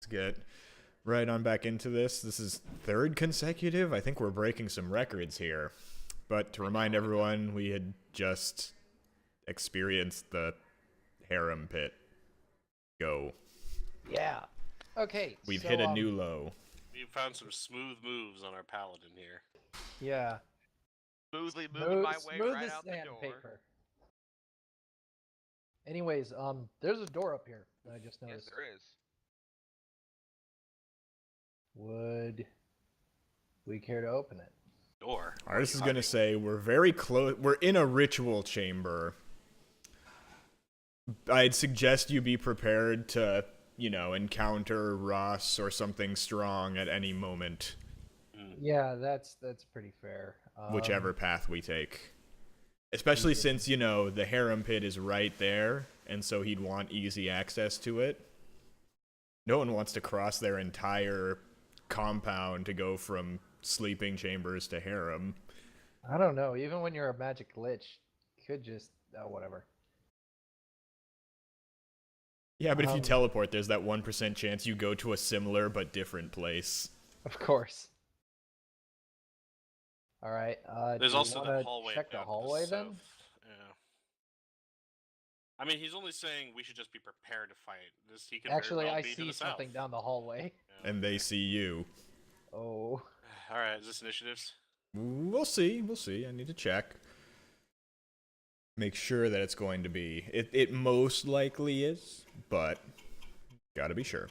get right on back into this. This is third consecutive. I think we're breaking some records here. But to remind everyone, we had just experienced the harem pit. Go. Yeah. Okay. We've hit a new low. We found some smooth moves on our paladin here. Yeah. Smoothly moving my way smooth right as out the door. sandpaper. Anyways, there's a door up here that I just noticed. Yes, there is. Would we care to open it? Door. Artis is gonna say we're very close. We're in a ritual chamber. I'd suggest you be prepared to, you know, encounter Ras or something strong at any moment. Yeah, that's pretty fair. Whichever path we take. Especially since, you know, the harem pit is right there, and so he'd want easy access to it. No one wants to cross their entire compound to go from sleeping chambers to harem. I don't know. Even when you're a magic lich, you could just whatever. Yeah, but if you teleport, there's that 1% chance you go to a similar but different place. Of course. All right. There's also the hallway. Check the hallway then. Yeah. I mean, he's only saying we should just be prepared to fight. He could Actually, very well I be to see the something south. down the hallway. Yeah. And they see you. Oh. All right, is this initiatives? We'll see. We'll see. I need to check. Make sure that it's going to be. It most likely is, but gotta be sure.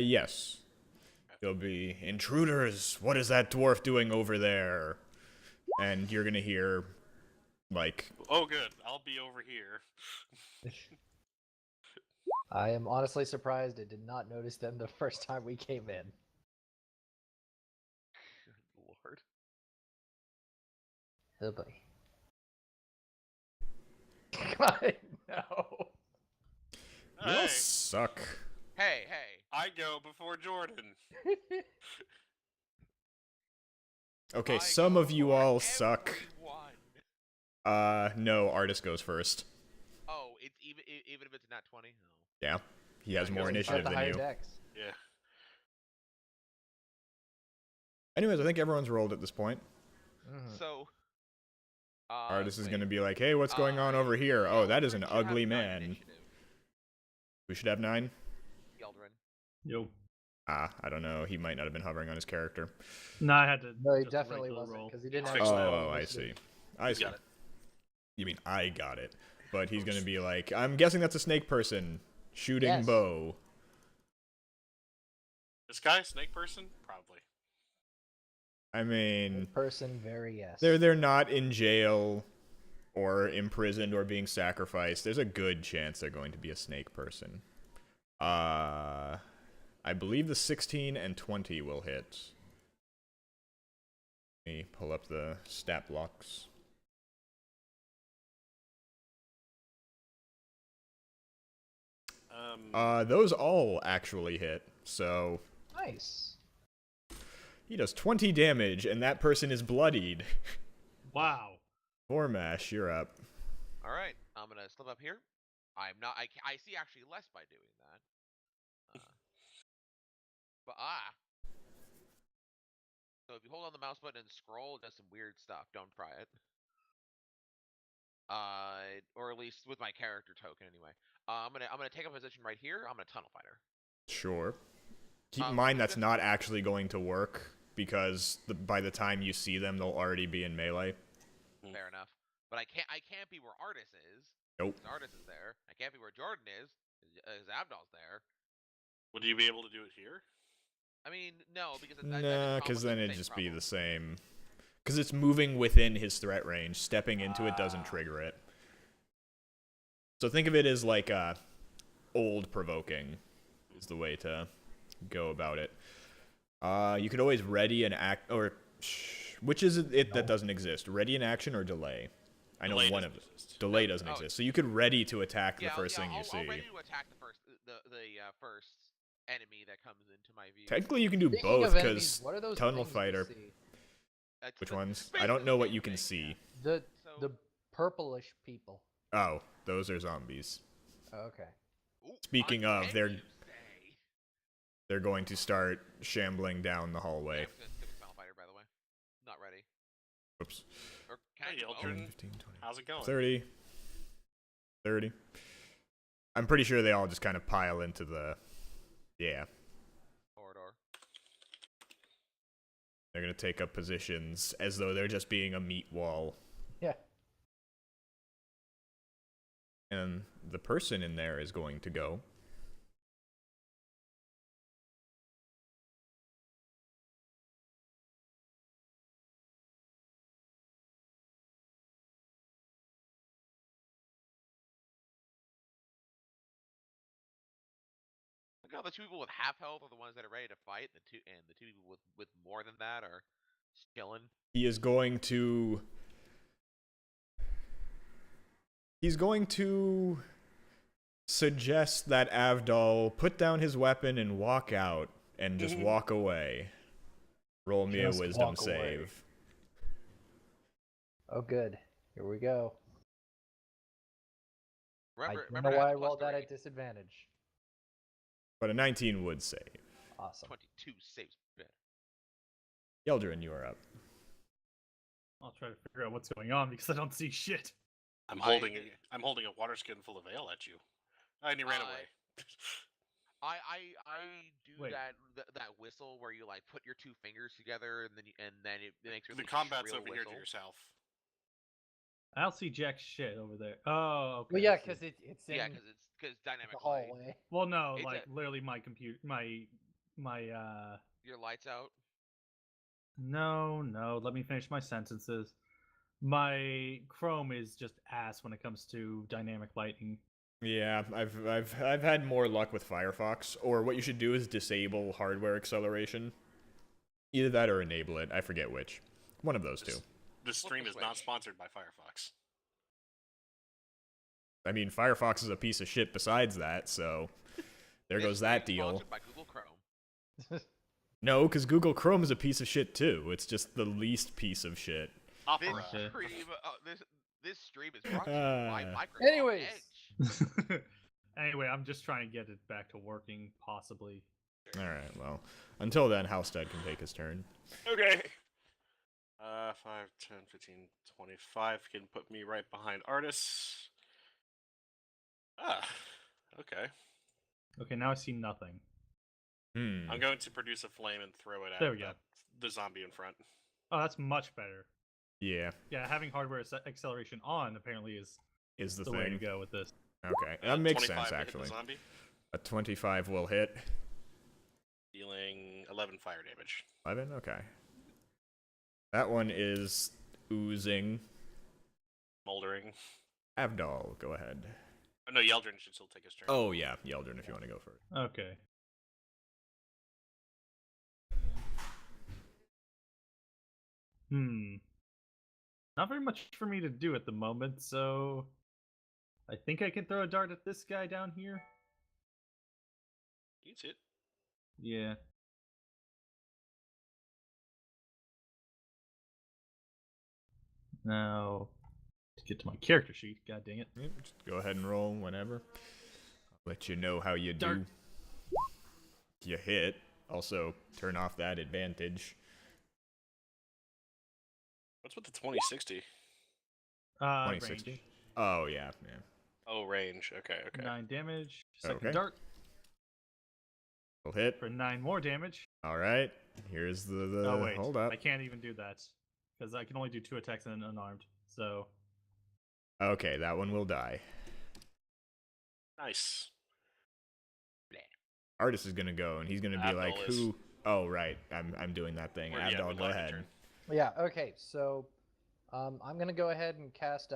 Yes. There'll be intruders. What is that dwarf doing over there? And you're gonna hear, like... Oh, good. I'll be over here. I am honestly surprised I did not notice them the first time we came in. Good lord. Oh boy. God, no. You all Hey, suck. Hey. I go before Jordan. Okay, I some go of you for all suck. everyone. No, Artis goes first. Oh, it's even if it's not 20. Oh. Yeah, he has more Got initiative the than higher you. dex. Yeah. Anyways, I think everyone's rolled at this point. Mhm. So. Artis is wait. gonna be like, hey, what's going on over here? Oh, that is an Eldrin should have ugly 9 man. initiative. We should have 9? Eldrin. Yo. I don't know. He might not have been hovering on his character. No, I had to. No, he just a definitely regular wasn't roll. because he didn't It's have. fixed any now. Oh, I initiative. see. I see. Got it. You mean I got it. But he's gonna be like, I'm guessing that's a snake person. Shooting Yes. bow. This guy, a snake person? Probably. I mean, Person, very yes. they're not in jail or imprisoned or being sacrificed. There's a good chance they're going to be a snake person. I believe the 16 and 20 will hit. Let me pull up the stat blocks. Those all actually hit, so Nice. he does 20 damage, and that person is bloodied. Wow. Vormash, you're up. All right, I'm gonna slip up here. I'm not. I see actually less by doing that. But So if you hold on the mouse button and scroll, it does some weird stuff. Don't try it. Or at least with my character token anyway. I'm gonna take a position right here. I'm gonna tunnel fighter. Sure. Keep in mind that's not actually going to work, because by the time you see them, they'll already be in melee. Fair enough. But I can't be where Artis is. Nope. 'Cause Artis is there. I can't be where Jordan is. Abdal's there. Would you be able to do it here? I mean, no, because Nah, because then it'd just be the same. Because it's moving within his threat range. Stepping into it doesn't trigger it. So think of it as like old provoking is the way to go about it. You could always ready an act, or which is it that doesn't exist? Ready an action or delay? I know Delay one doesn't of them. exist. Delay doesn't Oh. exist. So you could ready to attack the Yeah, first thing you I'll see. ready to attack the first first enemy that comes into my view. Technically, you can do Speaking both of enemies, because what are those Tunnel things you Fighter. see? It's Which the- ones? it's I don't know basically what the you same can thing, see. The So- the purplish people. Oh, those are zombies. Okay. Ooh, Speaking of, uncanny, they're you say. they're going to start shambling down the hallway. Yeah, I'm gonna skip a Tunnel Fighter, by the way. Not ready. Oops. Or can I Hey, do both? Eldrin. 15, 20, How's it going? 30. 30. I'm pretty sure they all just kind of pile into the... Yeah. Corridor. They're going to take up positions as though they're just being a meat wall. Yeah. And the person in there is going to go. Look how the two people with half health are the ones that are ready to fight, the two people with more than that are chilling. He is going to... He's going to suggest that Avdol put down his weapon and walk out and just walk away. Roll me a Just wisdom walk away. save. Oh, good. Here we go. Remember, I don't remember know to why I add rolled that +3. at disadvantage. But a 19 would save. Awesome. 22 saves better. Yeldrin, you are up. I'll try to figure out what's going on because I don't see shit. I'm I- holding a water skin full of ale at you. And he ran I- away. I do Wait. that whistle where you like put your two fingers together and then it makes The really combat's shrill over here to whistle. yourself. I don't see jack shit over there. Oh, okay. Well, yeah, I see. because it's in Yeah, because the dynamic light. hallway. Well, no, It's like a- literally my computer, my Your lights out. No. Let me finish my sentences. My Chrome is just ass when it comes to dynamic lighting. Yeah, I've had more luck with Firefox. Or what you should do is disable hardware acceleration. Either that or enable it. I forget which. One of those two. This stream the is not switch. sponsored by Firefox. I mean, Firefox is a piece of shit besides that, so there This goes that stream deal. sponsored by Google Chrome. No, because Google Chrome is a piece of shit too. It's just the least piece of shit. Opera. Okay. This stream is brought to you by Microsoft Anyways. Edge. Anyway, I'm just trying to get it back to working, possibly. Alright, well. Until then, Halstead can take his turn. Okay. 5, 10, 15, 25 can put me right behind Artis. Ah, okay. Okay, now I see nothing. Hmm. I'm going to produce a flame and throw it There at we go. the zombie in front. Oh, that's much better. Yeah, Yeah, having hardware acceleration on apparently is is the the way to thing. go with this. Okay, that makes 25 sense to hit the actually. zombie, A 25 will hit. dealing 11 fire damage. 11? Okay. That one is oozing. Moldering. Avdol, go ahead. Oh, no, Yeldrin should still take his turn. Oh yeah, Yeldrin if you want to go first. Okay. Not very much for me to do at the moment, so I think I can throw a dart at this guy down here. Eats it. Yeah. Now, to get to my character sheet, god dang it. Yep, just go ahead and roll whenever. I'll let you know how you Dart. do. You hit. Also, turn off that advantage. What's with the 2060? 2060? Range. Oh yeah, yeah. Oh, range. Okay, okay. 9 damage. Second Okay. dart Will hit. for 9 more damage. All right. Here's the. Oh wait, Hold up. I can't even do that because I can only do 2 attacks and unarmed. So Okay, that one will die. Nice. Artist is gonna go, and he's gonna be Avdol like, is. "Who?" Oh right, I'm doing that thing. Or, yeah, Avdol, we'd go like your ahead. turn. Yeah, okay, so I'm going to go ahead and cast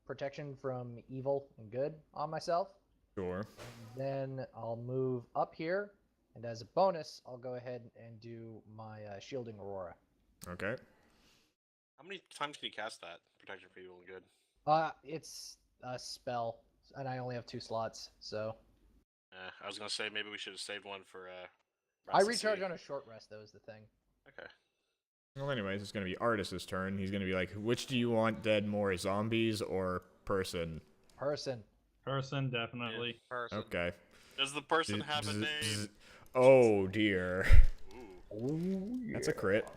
Protection from Evil and Good on myself. Sure. Then I'll move up here, and as a bonus, I'll go ahead and do my Shielding Aurora. Okay. How many times can you cast that? Protection for evil and good. It's a spell, and I only have 2 slots, so I was gonna say maybe we should have saved one for I Ras recharge Nsi. on a short rest. Though is the thing. Okay. Well, anyways, it's gonna be Artis's turn. He's gonna be like, which do you want dead more, zombies or person? Person. Person, definitely. Person. Okay. Does the person have a name? Oh dear. Ooh. Ooh, yeah. That's a crit.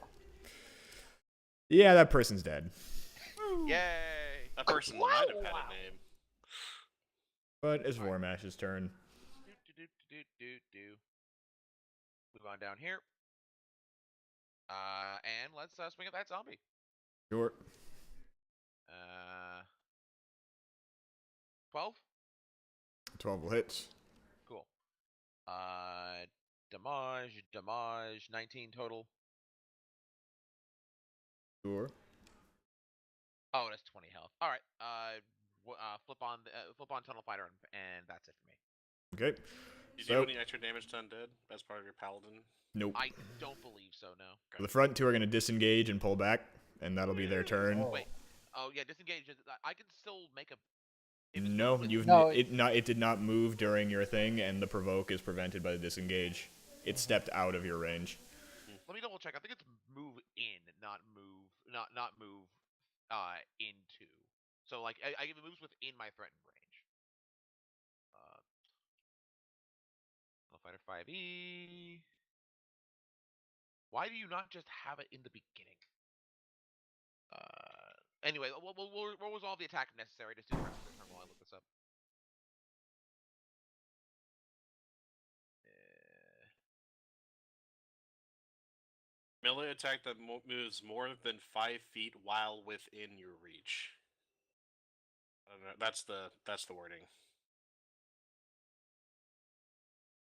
Yeah, that person's dead. Yay! That person might have had a name. But it's Vormash's turn. Do. Move on down here. And let's swing at that zombie. Sure. 12. 12 will hit. Cool. Damage, 19 total. Sure. Oh, that's 20 health. All right. Flip on Tunnel Fighter, and that's it for me. Okay. Did you do any extra damage to undead as part of your paladin? Nope. I don't believe so. No. The front two are gonna disengage and pull back, and that'll be their turn. Oh. Wait. Oh yeah, disengage. I can still make a. No, it did not move during your thing, and the provoke is prevented by the disengage. It stepped out of your range. Let me double check. I think it's move in, not move into. So like it moves within my threatened range. Fighter 5e. Why do you not just have it in the beginning? Anyway, we'll resolve the attack if necessary. Just do the rest of the turn while I look this up. Melee attack that moves more than 5 feet while within your reach. I don't know. That's the wording.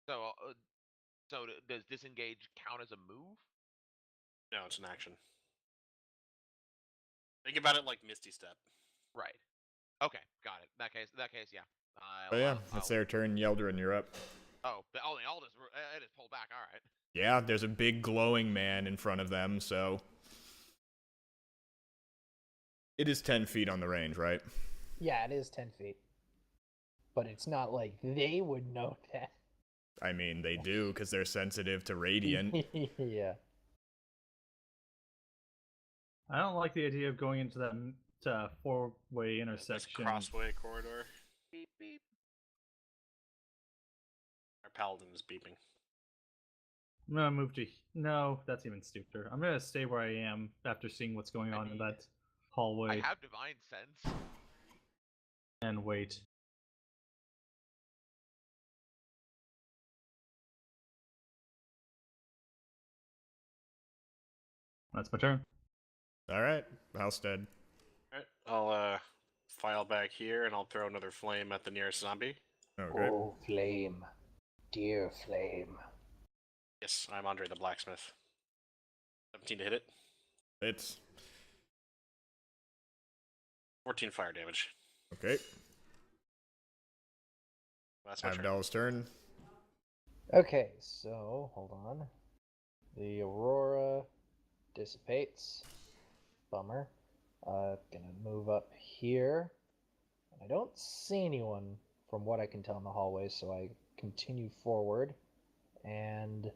So does disengage count as a move? No, it's an action. Think about it like Misty Step. Right. Okay, got it. In that case, yeah. Oh yeah, it's their turn. Yeldrin, you're up. Oh, I'll just pull back. All right. Yeah, there's a big glowing man in front of them, so it is 10 feet on the range, right? Yeah, it is 10 feet. But it's not like they would know that. I mean, they do, because they're sensitive to radiant. Yeah. I don't like the idea of going into that four-way This intersection. crossway corridor. Beep beep. Our paladin is beeping. I'm gonna move to... No, that's even stupider. I'm gonna stay where I am after seeing what's going on in that hallway. I have divine sense. And wait. That's my turn. Alright, house dead. Alright, I'll file back here and I'll throw another flame at the nearest zombie. Okay. Oh, flame. Dear flame. Yes, I'm Andre the Blacksmith. 17 to hit it. It's 14 fire damage. okay. That's my turn. Abdal's turn. Okay, so hold on. The aurora dissipates. Bummer. Gonna move up here. I don't see anyone from what I can tell in the hallway, so I continue forward. And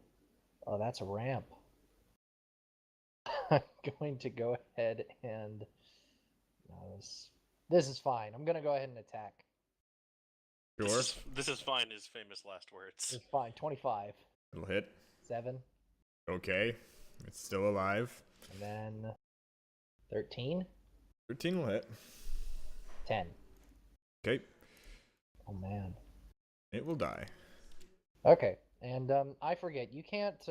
oh, that's a ramp. I'm going to go ahead and this is fine. I'm gonna go ahead and attack. Sure. This is fine, his famous last words. It's fine. 25. It'll hit. 7. Okay. It's still alive. And then 13. 13 will hit. 10. Okay. Oh man. It will die. Okay. And I forget, you can't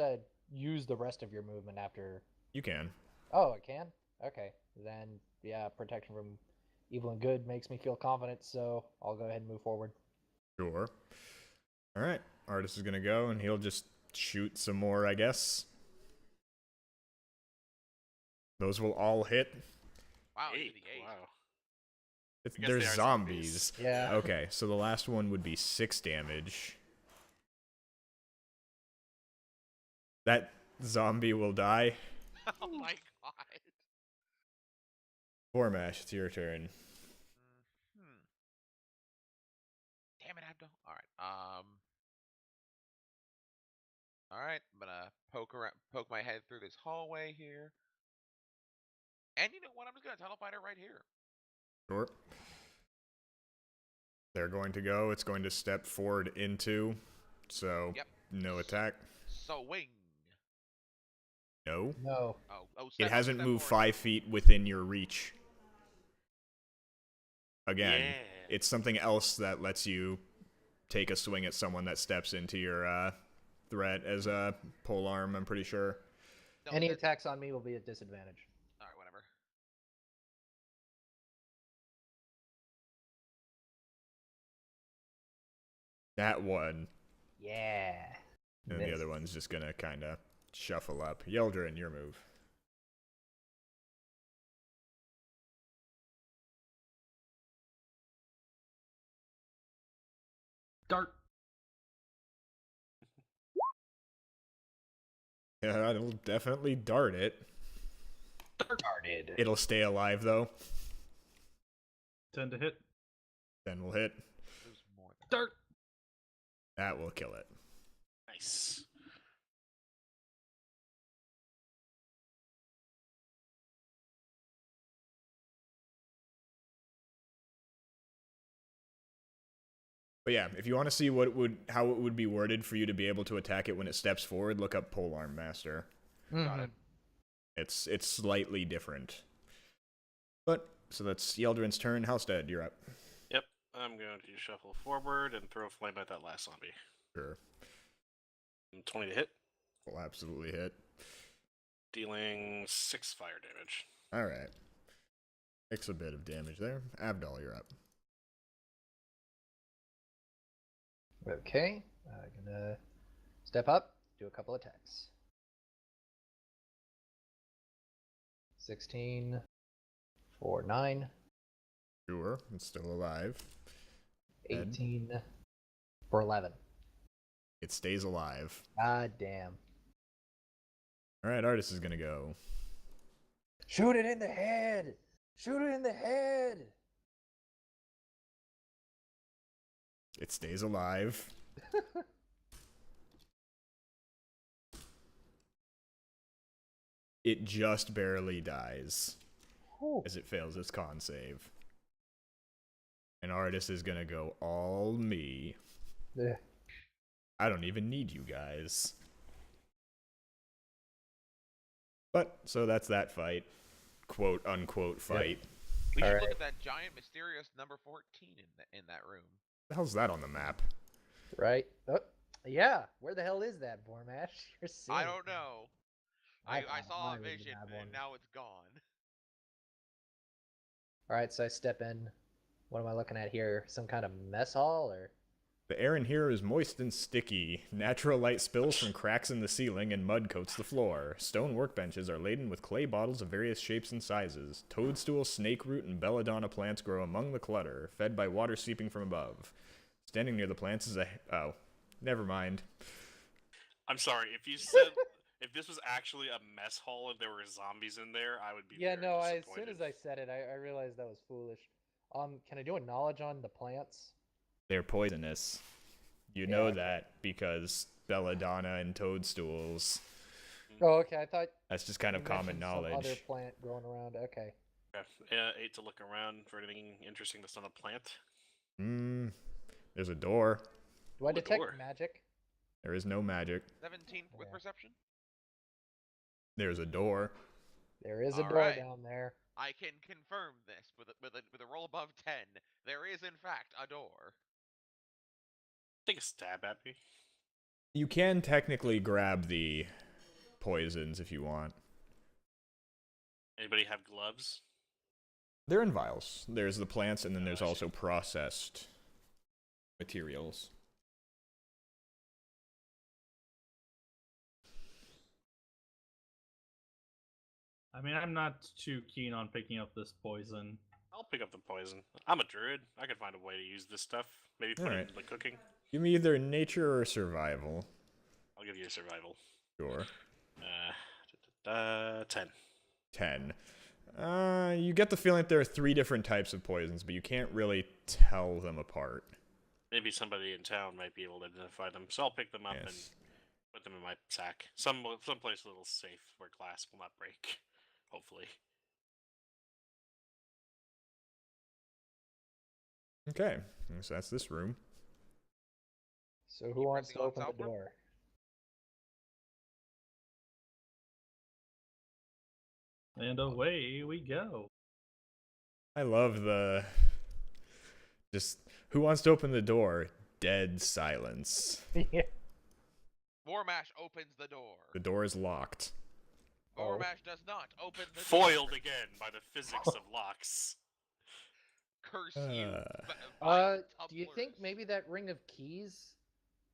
use the rest of your movement after. You can. Oh, I can? Okay. Then yeah, protection from evil and good makes me feel confident, so I'll go ahead and move forward. Sure. Alright. Artist is gonna go and he'll just shoot some more, I guess. Those will all hit. Wow, 8. 88. Wow. It's, I guess they're they are zombies. Yeah. Okay, so the last one would be 6 damage. That zombie will die. Oh my god. Vormash, it's your turn. All right. I'm gonna poke my head through this hallway here. And you know what? I'm just gonna tunnel fight it right here. Sure. They're going to go. It's going to step forward into. So, Yep. no attack. Swing. No. No. Oh. It hasn't step moved forward. 5 feet within your reach. Again, Yeah. it's something else that lets you take a swing at someone that steps into your threat as a polearm, I'm pretty sure. No, Any that- attacks on me will be at disadvantage. All right, whatever. That one. Yeah. And the Missed. other one's just gonna kind of shuffle up. Yeldrin, your move. Dart. Yeah, it'll definitely dart it. Darted. It'll stay alive, though. 10 to hit. Then we'll hit. There's more than Dart. That will kill it. Nice. But yeah, if you want to see how it would be worded for you to be able to attack it when it steps forward, look up Polearm Master. Got it. It's slightly different. But so that's Yeldrin's turn. Halstead, you're up. Yep. I'm going to shuffle forward and throw a flame at that last zombie. Sure. 20 to hit, Will absolutely hit. dealing 6 fire damage. All right. Takes a bit of damage there. Abdal, you're up. Okay. Gonna step up, do a couple attacks. 16 for 9. Sure, it's still alive. 18 for 11. It stays alive. God damn. All right, Artis is gonna go. Shoot it in the head! Shoot it in the head! It stays alive. It just barely dies Whew. as it fails its con save. And Artis is gonna go all me. Yeah. I don't even need you guys. But, so that's that fight. Quote, unquote fight. We should Alright. look at that giant, mysterious number 14 in that room. The hell's that on the map? Right? Oh, yeah. Where the hell is that, Bormash? You're seeing I it. don't know. I I found saw a mine was the vision, bad one. and now it's gone. Alright, so I step in. What am I looking at here? Some kind of mess hall, or? The air in here is moist and sticky. Natural light spills from cracks in the ceiling and mud coats the floor. Stone workbenches are laden with clay bottles of various shapes and sizes. Toadstool, snake root, and belladonna plants grow among the clutter, fed by water seeping from above. Standing near the plants is a... Oh, never mind. I'm sorry, if you said if this was actually a mess hall and there were zombies in there, I would be Yeah, very no, as disappointed. soon as I said it, I realized that was foolish. Can I do a knowledge on the plants? They're poisonous. You Yeah, know okay. that because belladonna and toadstools. Oh, okay, I thought That's just kind you of common mentioned some other knowledge. plant growing around. Okay. Yeah, 8 to look around for anything interesting that's not a plant. There's a door. Do I the detect door. magic? There is no magic. 17 with Yeah. perception. There's a door. There is a All door right. down there. I can confirm this with a roll above 10. There is in fact a door. Take a stab at me. You can technically grab the poisons if you want. Anybody have gloves? They're in vials. There's the plants, and then there's I see. also processed materials. I mean, I'm not too keen on picking up this poison. I'll pick up the poison. I'm a druid. I can find a way to use this stuff. Maybe put Alright. it in the cooking. Give me either nature or survival. I'll give you a survival. Sure. 10. 10. You get the feeling that there are 3 different types of poisons, but you can't really tell them apart. Maybe somebody in town might be able to identify them, so I'll pick them up and Yes. put them in my sack. Someplace a little safe where glass will not break. Hopefully. Okay, so that's this room. So who wants to pressing on open the Southport? door? And away we go. I love the just who wants to open the door? Dead silence. Yeah. Vormash opens the door. The door is locked. Oh. Vormash does not open the door. Foiled again by the physics of locks. Curse you. Do you think maybe that ring of keys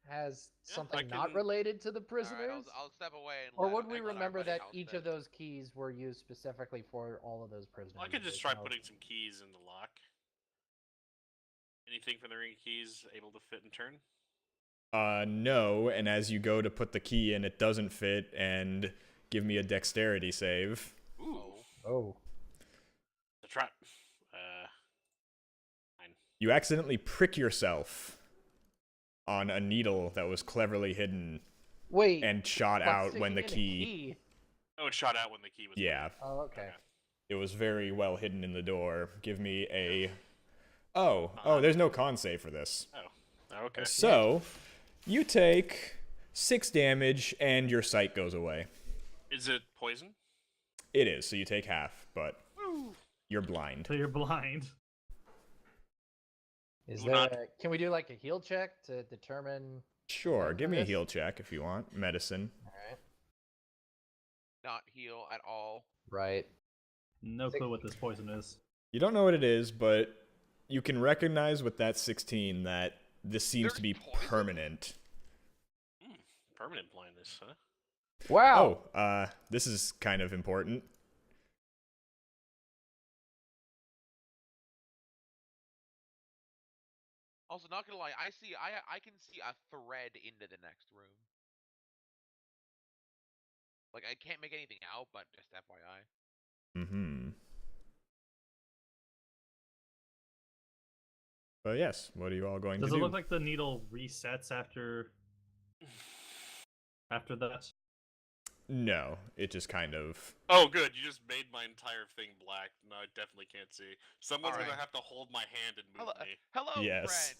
has Yeah, something I not can- related to the All prisoners? right, I'll step away and Or let would we let remember everybody that else each then. of those keys were used specifically for all of those prisoners? I could just There's try no- putting some keys in the lock. Anything from the ring of keys able to fit in turn? No, and as you go to put the key in, it doesn't fit, and give me a dexterity save. Ooh, Oh. the trap. 9. You accidentally prick yourself on a needle that was cleverly hidden Wait. and shot but out when the sticking in a key. Oh, it shot out when the key was. Yeah, Oh, okay. it was very well hidden in the door. Give me a. Oh, there's no con save for this. Oh, okay. So, you take 6 damage and your sight goes away. Is it poison? It is, so you take half, but you're blind. So you're blind. Is Well, not- there? Can we do like a heal check to determine? Sure, give me a This? heal check if you want. Medicine. All right. Not heal at all. Right. No clue what this poison is. You don't know what it is, but you can recognize with that 16 that this seems to be There's poison? permanent. Permanent blindness, huh? Wow. Oh, this is kind of important. Also, not gonna lie, I can see a thread into the next room. Like I can't make anything out, but just FYI. Mm-hmm. But yes, what are you all going Does to it do? look like the needle resets after that? No, it just kind of... Oh, good. You just made my entire thing black. No, I definitely can't see. Someone's Alright. gonna have to hold my hand and move me. Hello, Yes. friend.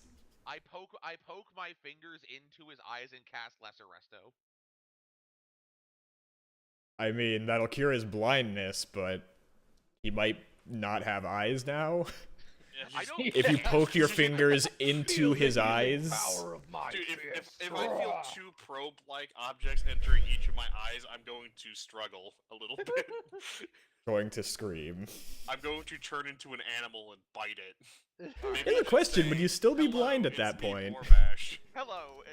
I poke my fingers into his eyes and cast Lesser Resto. I mean, that'll cure his blindness, but he might not have eyes now. Yeah, I just- don't. If you poke your fingers into his eyes... Power of my Dude, fist. if I feel 2 probe-like objects entering each of my eyes, I'm going to struggle a little bit. Going to scream. I'm going to turn into an animal and bite it. Alright, Maybe I In the should question, say, would you still be "Hello, blind at it's that me, point? Vormash." hello,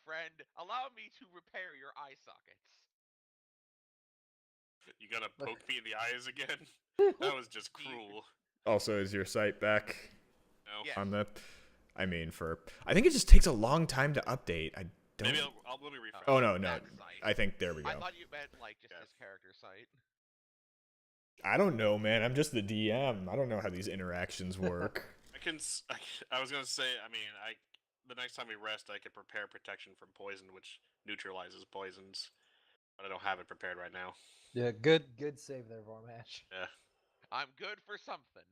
friend. Allow me to repair your eye sockets. You gonna poke me in the eyes again? That was just cruel. Also, is your sight back No. Yeah. on the... I mean, I think it just takes a long time to update. I don't... Maybe I'll let me refresh. Oh, no. Back sight. I think there we go. I thought you meant like just Yeah. his character sight. I don't know, man. I'm just the DM. I don't know how these interactions work. I was gonna say. I mean, the next time we rest, I could prepare protection from poison, which neutralizes poisons. But I don't have it prepared right now. Yeah, good save there, Vormash. Yeah. I'm good for something.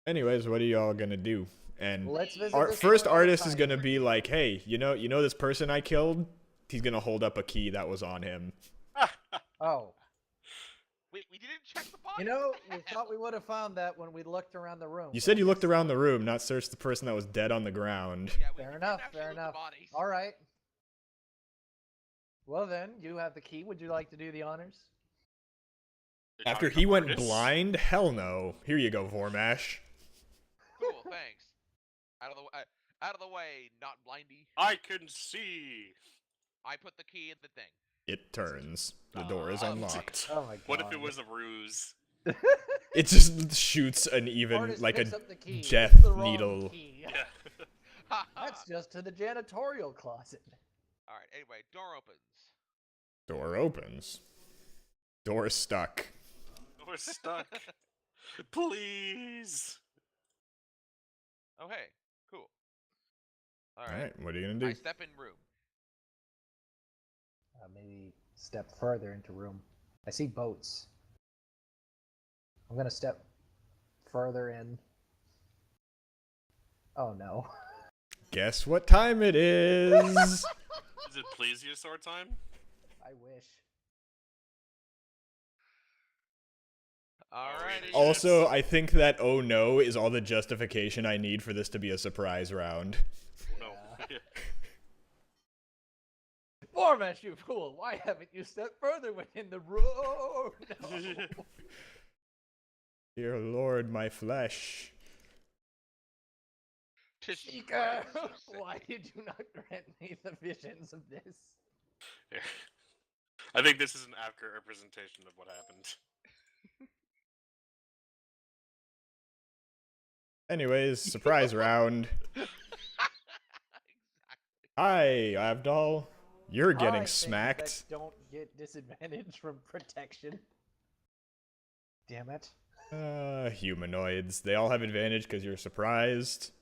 Anyways, what are y'all gonna do? And Let's visit this first one more artist is time. gonna be like, hey, you know this person I killed? He's gonna hold up a key that was on him. Oh, We didn't check the body. you know, What the we hell? thought we would have found that when we looked around the room. You said you looked around the room, not searched the person that was dead on the ground. Yeah, we Fair didn't enough, actually fair loot the enough. bodies. All right. Well then, you have the key. Would you like to do the honors? Did After Johnny he come went artist? blind? Hell no. Here you go, Vormash. Cool, thanks. Out of the way, not blindy. I can see. I put the key in the thing. It turns. The door is Ah, unlocked. Oh my god. What if it was a ruse? It just shoots an even, Artist like a picks up the key. death It's the wrong needle. key. Yeah. That's just to the janitorial closet. All right. Anyway, door opens. Door opens. Door stuck. We're stuck. Please. Oh hey, cool. All All right. right, what are you gonna do? I step in room. Maybe step further into room. I see boats. I'm gonna step further in. Oh no. Guess what time it is? Is it plesiosaur time? I wish. Alrighty. Also, I think that oh no is all the justification I need for this to be a surprise round. No. Format, you fool! Why haven't you stepped further within the room? No. Dear Lord, my flesh. Chica, why did you not grant me the visions of this? Yeah. I think this is an accurate representation of what happened. Anyways, surprise round. Exactly. Hi, Avdol. You're getting Things smacked. That don't get disadvantage from protection. Damn it. Humanoids. They all have advantage because you're surprised.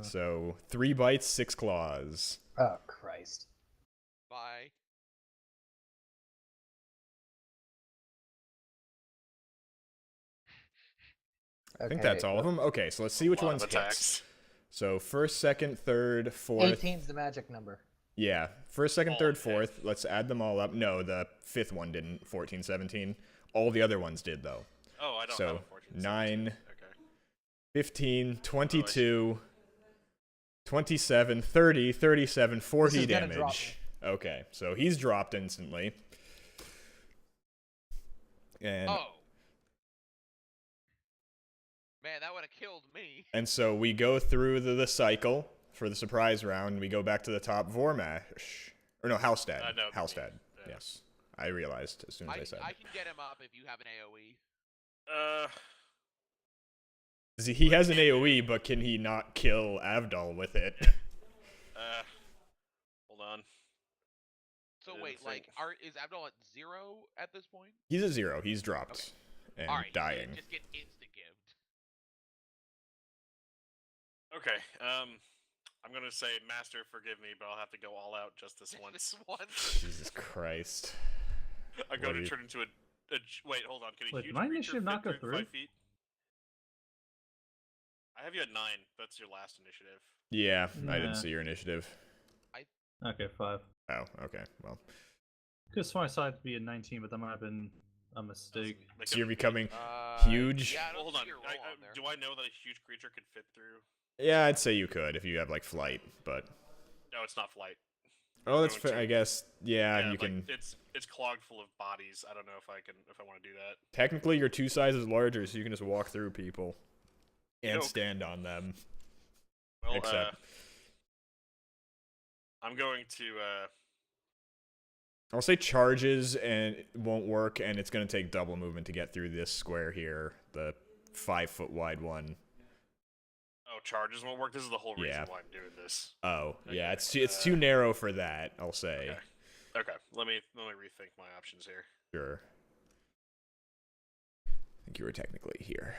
So, 3 bites, 6 claws. Oh, Christ. Bye. I think that's all of them. Okay, so let's see which ones hit. Attacks. So, first, second, third, fourth. 18's the magic number. Yeah, first, second, All third, hit. fourth. Let's add them all up. No, the 5th one didn't. 14, 17. All the other ones did, though. Oh, I don't So, have a 14. 9, Okay. 15, 22, 27, 30, 37, 40 This is gonna drop damage. Okay, so he's dropped instantly. And Oh. Man, that would have killed me. and so we go through the cycle for the surprise round. We go back to the top. Vormash. Or no, Halstad. No, Halstad. yeah. Yes. I realized as soon as I said. I can get him up if you have an AoE. He has an AoE, but can he not kill Avdol with it? Hold on. So Yeah, wait, the thing- like, is Abdul at 0 at this point? He's a 0. He's dropped. And Alright, dying. just get insta-gibbed. Okay. I'm gonna say, Master, forgive me, but I'll have to go all out just this once. This once. Jesus Christ. I'm What going do to you- turn into a. Wait, hold on. Can a Wait, huge did my creature initiative fit not go through through? 5 feet? I have you at 9. That's your last initiative. Yeah, I Nah. didn't see your initiative. Okay, 5. Oh, okay. Well, Could swear I saw it to be a 19, but that might have been a mistake. Like so you're becoming Uh, huge? Yeah, I Well, don't hold on. see your roll on there. Do I know that a huge creature could fit through? Yeah, I'd say you could if you have like flight, but No, it's not flight. oh, that's Going fair. to- I guess. Yeah, you like, can. It's clogged full of bodies. I don't know if I want to do that. Technically, you're 2 sizes larger, so you can just walk through people and Nope. stand on them. Well, Except- I'm going to. I'll say charges and it won't work, and it's going to take double movement to get through this square here, the 5-foot wide one. Oh, charges won't work. This is the whole reason Yeah. why I'm doing this. Oh, yeah, Okay, it's too narrow for that. I'll say. Okay. Okay. Let me rethink my options here. Sure. I think you were technically here.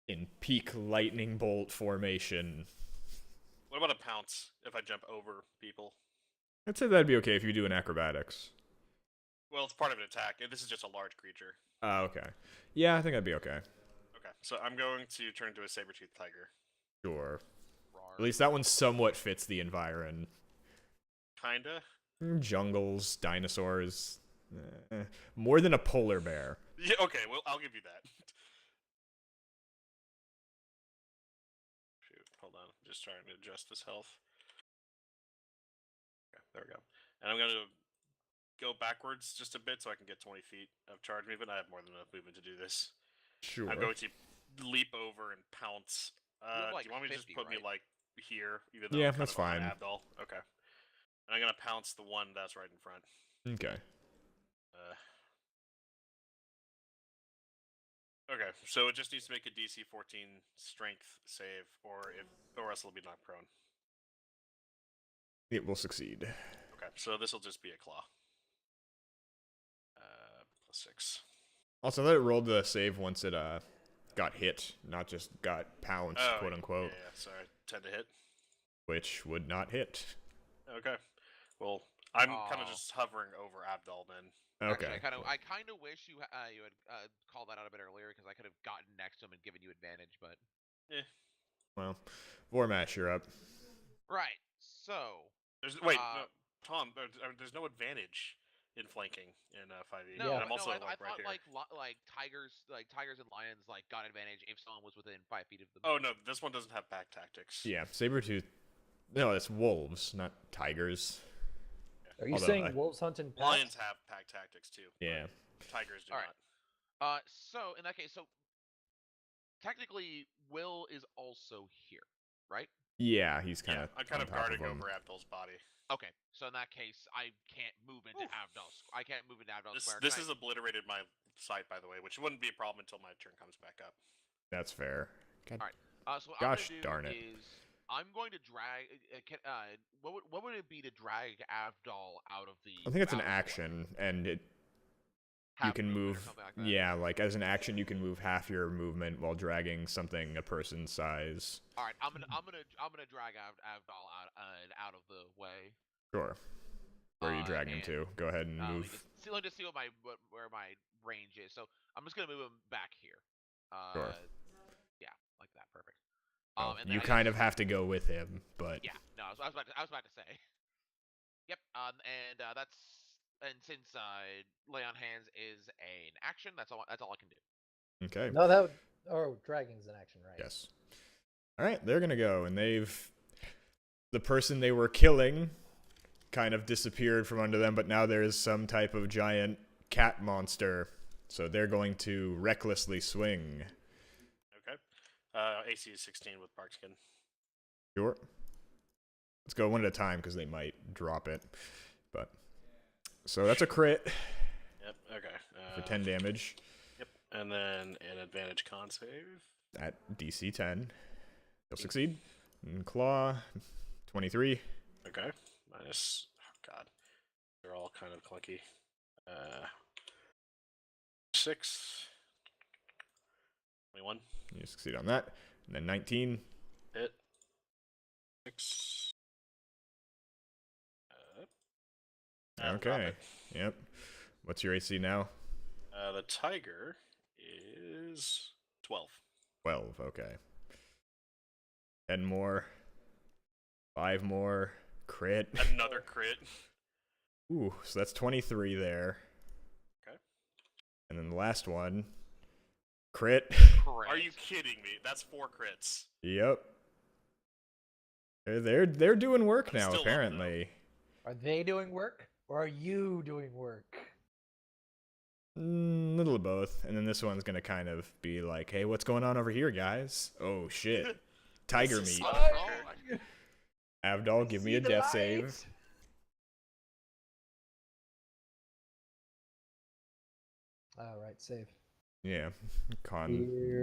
In peak lightning bolt formation. What about a pounce if I jump over people? I'd say that'd be okay if you do an acrobatics. Well, it's part of an attack. This is just a large creature. Oh, okay. Yeah, I think that'd be okay. Okay, so I'm going to turn into a saber-toothed tiger. Sure. Rawr. At least that one somewhat fits the environ. Kinda. Jungles, dinosaurs. More than a polar bear. Yeah. Okay. Well, I'll give you that. Shoot. Hold on. I'm just trying to adjust this health. Okay. There we go. And I'm gonna go backwards just a bit so I can get 20 feet of charge movement. I have more than enough movement to do this. Sure. I'm going to leap over and pounce. have, like, do you want me to just 50, put me right? like here? Even though Yeah, I'm kind that's of on fine. Abdol? Okay. And I'm gonna pounce the one that's right in front. Okay. Okay, so it just needs to make a DC 14 strength save, or else it'll be knocked prone. It will succeed. Okay, so this will just be a claw. +6. Also, that it rolled the save once it got hit, not just got pounced, Oh, quote unquote. Yeah, sorry. 10 to hit. which would not hit. Okay. Well, I'm kind of Oh. just hovering over Abdul then. Okay. Actually, I kind of wish you you had called that out a bit earlier because I could have gotten next to him and given you advantage, but Well, Vormatch, you're up. right. So Wait, Uh, no, Tom. There's no advantage in flanking in 5e. no, and I'm also I right thought here. like tigers and lions like got advantage if someone was within 5 feet of them. Oh no, this one doesn't have back tactics. Yeah, Sabretooth. No, it's wolves, not tigers. Are you Although saying wolves hunt in packs? Lions have pack tactics too. Yeah. Tigers do All right. not. So in that case, so technically Will is also here, right? Yeah, he's kind Yeah, of. I'm kind of guarding over Abdul's body. Okay, so in that case, I can't move into Avdol's. I can't move into Avdol's square. This has obliterated my sight, by the way, which wouldn't be a problem until my turn comes back up. That's fair. God, All right. So what gosh I'm darn gonna do it. is I'm going to drag. What would it be to drag Avdol out of the? I think it's an out of the way? action, and you Half can movement or move. something like that? Yeah, like as an action, you can move half your movement while dragging something a person's size. All right. I'm gonna drag Avdol out of the way. Sure. Where are you dragging him and, to? Go ahead and move. Let me just see where my range is. So I'm just gonna move him back here. Sure. Yeah, like that. Perfect. Well, And then you I kind guess- of have to go with him, but Yeah. No, I was about to say. Yep. And since lay on hands is an action, that's all I can do. okay. No, that would... Oh, dragging's an action, right? Yes. All right, they're gonna go, and the person they were killing kind of disappeared from under them, but now there is some type of giant cat monster, so they're going to recklessly swing. Okay. AC is 16 with Barkskin. Sure. Let's go one at a time because they might drop it. But so that's a crit Yep. Okay. for 10 damage Yep. And then an advantage con save. at DC 10. They'll succeed. And claw 23. Okay. Minus. Oh God. They're all kind of clunky. 6. 21. You succeed on that. And then 19. Hit. 6. Okay. Yep. What's your AC now? The tiger is 12. 12. Okay. 10 more. 5 more. Crit. Another crit. Ooh, so that's 23 there. Okay. And then the last one. Crit. Are you kidding me? That's 4 crits. Yep. They're doing work I'm now, still up, apparently. Are they doing work? Or are you doing work? Little of both. And then this one's gonna kind of be like, hey, what's going on over here, guys? Oh, shit. Tiger This is meat. so- Avdol, give me a death save. Alright, save. Yeah.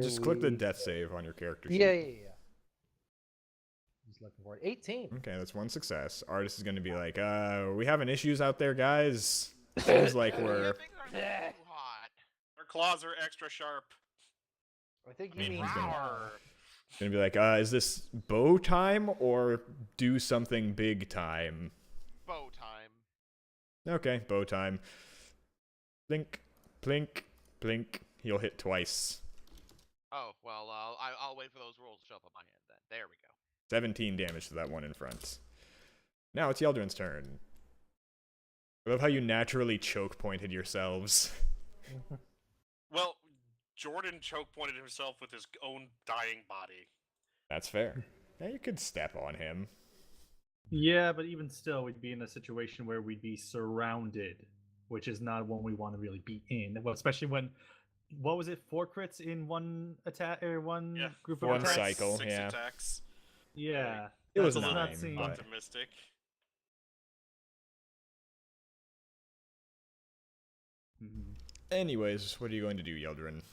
Just click the death save on your character sheet. Yeah. Just looking for it. 18. Okay, that's one success. Artist is gonna be like, are we having issues out there, guys? Seems like we're... Things are not too hot. Our claws are extra sharp. I think I you mean, mean he's gonna- rawr. Gonna be like, is this bow time or do something big time? Bow time. Okay, bow time. Plink, plink, plink. He'll hit twice. Oh well, I'll wait for those rolls to show up on my end then. There we go. 17 damage to that one in front. Now it's Yeldrin's turn. I love how you naturally choke pointed yourselves. Well, Jordan choke pointed himself with his own dying body. That's fair. Yeah, you could step on him. Yeah, but even still, we'd be in a situation where we'd be surrounded, which is not one we want to really be in. Well, especially when, what was it, 4 crits in one attack or one Yeah, group one of attacks? cycle. 6 yeah. attacks. Yeah, It that was does not 9, seem- but- Optimistic. Mhm. Anyways, what are you going to do, Yeldrin?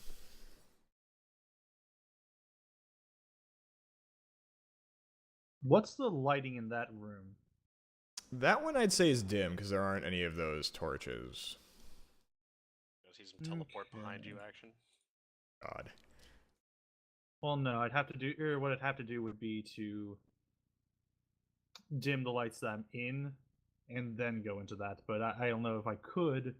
What's the lighting in that room? That one I'd say is dim because there aren't any of those torches. You'll see some teleport behind you Okay. action. God. Well, no, I'd have to do, or what I'd have to do would be to dim the lights that I'm in, and then go into that. But I don't know if I could.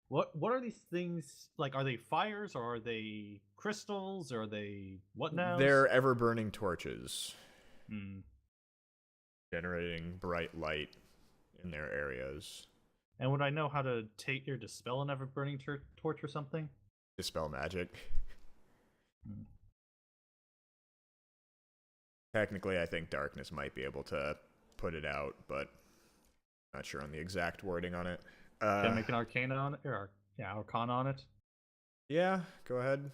What are these things like? Are they fires or are they crystals or are they what now? They're ever-burning torches, Hmm. generating bright light in their areas. And would I know how to take or dispel an ever-burning torch or something? Dispel magic. Hmm. Technically, I think darkness might be able to put it out, but not sure on the exact wording on it. Can I make an arcana on it? Or, yeah, arcana on it? Yeah, go ahead.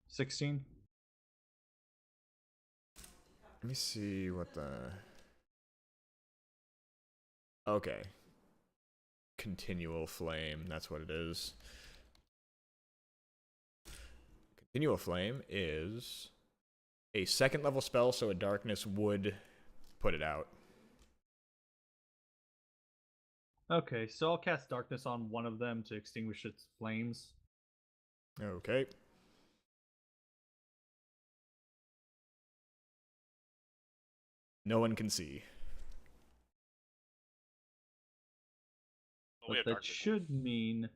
16. Let me see what the... Okay. Continual flame, that's what it is. Continual flame is a second level spell, so a darkness would put it out. Okay, so I'll cast darkness on one of them to extinguish its flames. Okay. No one can see. Well, we But have that dark vision. should mean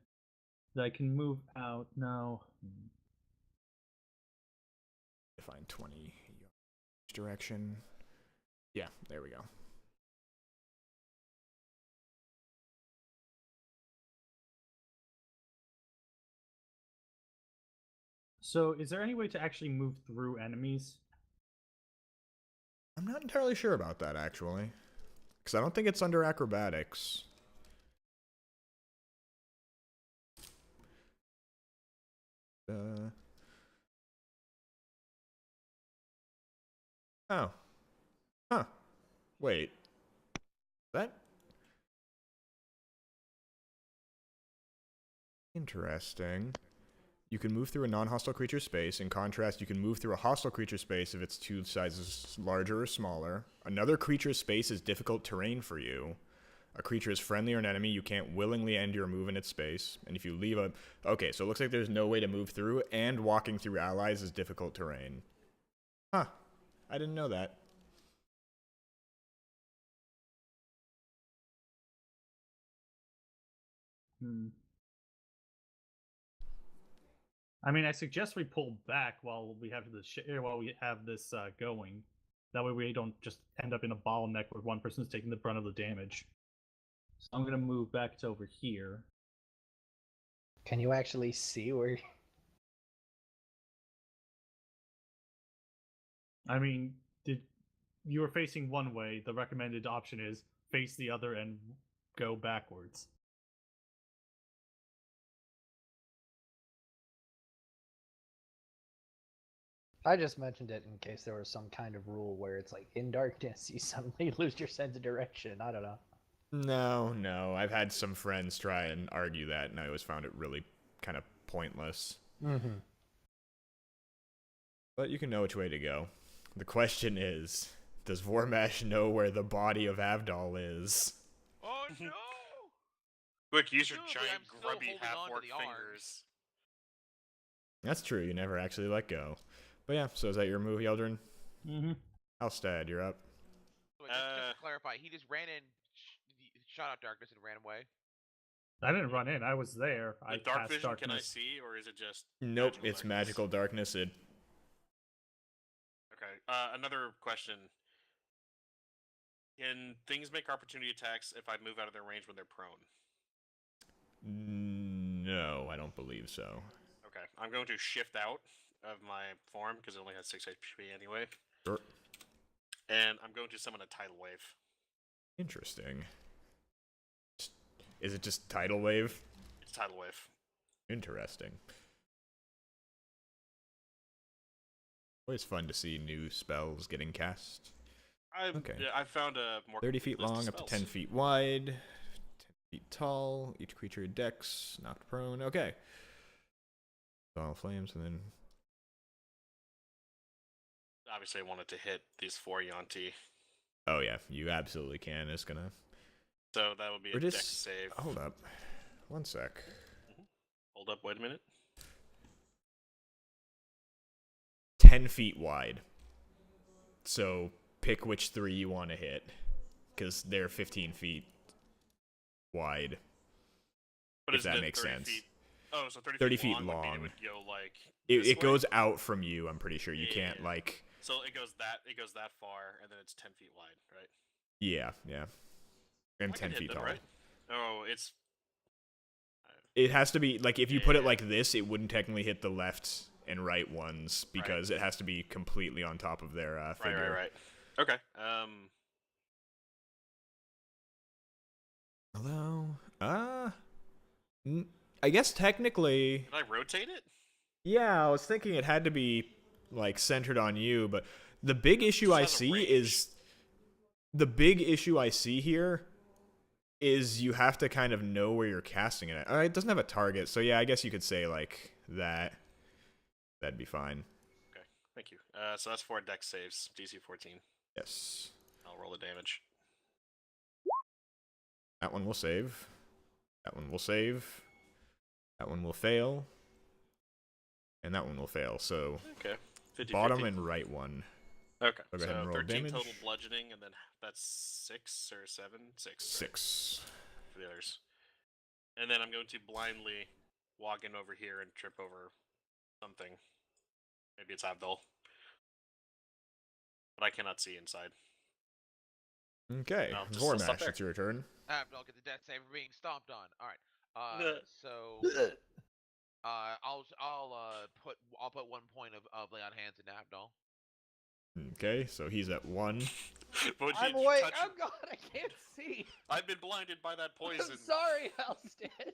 that I can move out now. Define 20 direction. Yeah, there we go. So, is there any way to actually move through enemies? I'm not entirely sure about that, actually. Because I don't think it's under acrobatics. Oh. Huh. Wait. That... Interesting. You can move through a non-hostile creature space. In contrast, you can move through a hostile creature space if it's 2 sizes larger or smaller. Another creature's space is difficult terrain for you. A creature is friendly or an enemy, you can't willingly end your move in its space. And if you leave a... Okay, so it looks like there's no way to move through, and walking through allies is difficult terrain. Huh. I didn't know that. I mean, I suggest we pull back while we have this going. That way, we don't just end up in a bottleneck where one person's taking the brunt of the damage. So I'm gonna move back to over here. Can you actually see where? I mean, you were facing one way? The recommended option is face the other and go backwards. I just mentioned it in case there was some kind of rule where it's like in darkness you suddenly lose your sense of direction. I don't know. No. I've had some friends try and argue that, and I always found it really kind of pointless. Mm-hmm. But you can know which way to go. The question is, does Vormash know where the body of Avdol is? Oh no! Quick, use your Presumably, giant, I'm still grubby, holding on to half-orc the arms. fingers. That's true, you never actually let go. But yeah, so is that your move, Yeldrin? Mm-hmm. Alstad, you're up. So just to clarify, he just ran in, shot out darkness, and ran away. I didn't run in. I was there. The I dark cast vision, darkness. can I see, or is it just... Nope, magical it's darkness? magical darkness. Okay, another question. Can things make opportunity attacks if I move out of their range when they're prone? No, I don't believe so. Okay, I'm going to shift out of my form, because it only has 6 HP anyway. Sure. And I'm going to summon a tidal wave. Interesting. Is it just tidal wave? It's tidal wave. Interesting. Always fun to see new spells getting cast. Okay. Yeah, I found a more 30 feet list of long, up to spells. 10 feet wide, 10 feet tall. Each creature dex, knocked prone. Okay. All flames, and then Obviously, I wanted to hit these 4 Yanti. oh yeah, you absolutely can. It's gonna. So that would be Or a just dex save. hold up, 1 sec. Hold up, wait a minute. 10 feet wide. So pick which 3 you want to hit, because they're 15 feet wide. But If isn't that it makes 30 sense. Feet? Oh, so 30, 30 feet feet long. Would mean long. it would go like. It this way? goes out from you. I'm pretty sure you can't Yeah. like. So it goes that far, and then it's 10 feet wide, right? Yeah, and I 10 can hit feet them, tall. right? Oh, it's. It has to be like if you put it Yeah. like this, it wouldn't technically hit the left and right ones because it has to be completely on top of their figure. Right. Okay. Although, I guess technically, Can I rotate it? yeah, I was thinking it had to be like centered on you, but the big issue I has a see range. is here is you have to kind of know where you're casting it. It doesn't have a target, so yeah, I guess you could say like that. That'd be fine. Okay, thank you. So that's 4 dex saves, DC 14. Yes. I'll roll the damage. That one will save. That one will save. That one will fail. And that one will fail. So Okay. 50, bottom 50. and right one. Okay. So go ahead and roll 13 damage. total bludgeoning, and then that's 6 or 7? 6. Right? 6. For the others. And then I'm going to blindly walk in over here and trip over something. Maybe it's Abdul. But I cannot see inside. Okay. No, just- I'll stop Vormash, there. it's your turn. Abdul get the death save for being stomped on. All right. So I'll put 1 point of lay on hands in Abdul. Okay, so he's at 1. But I'm you awake. touch- Oh god, I can't see. I've been blinded by that poison. I'm sorry, Halstead.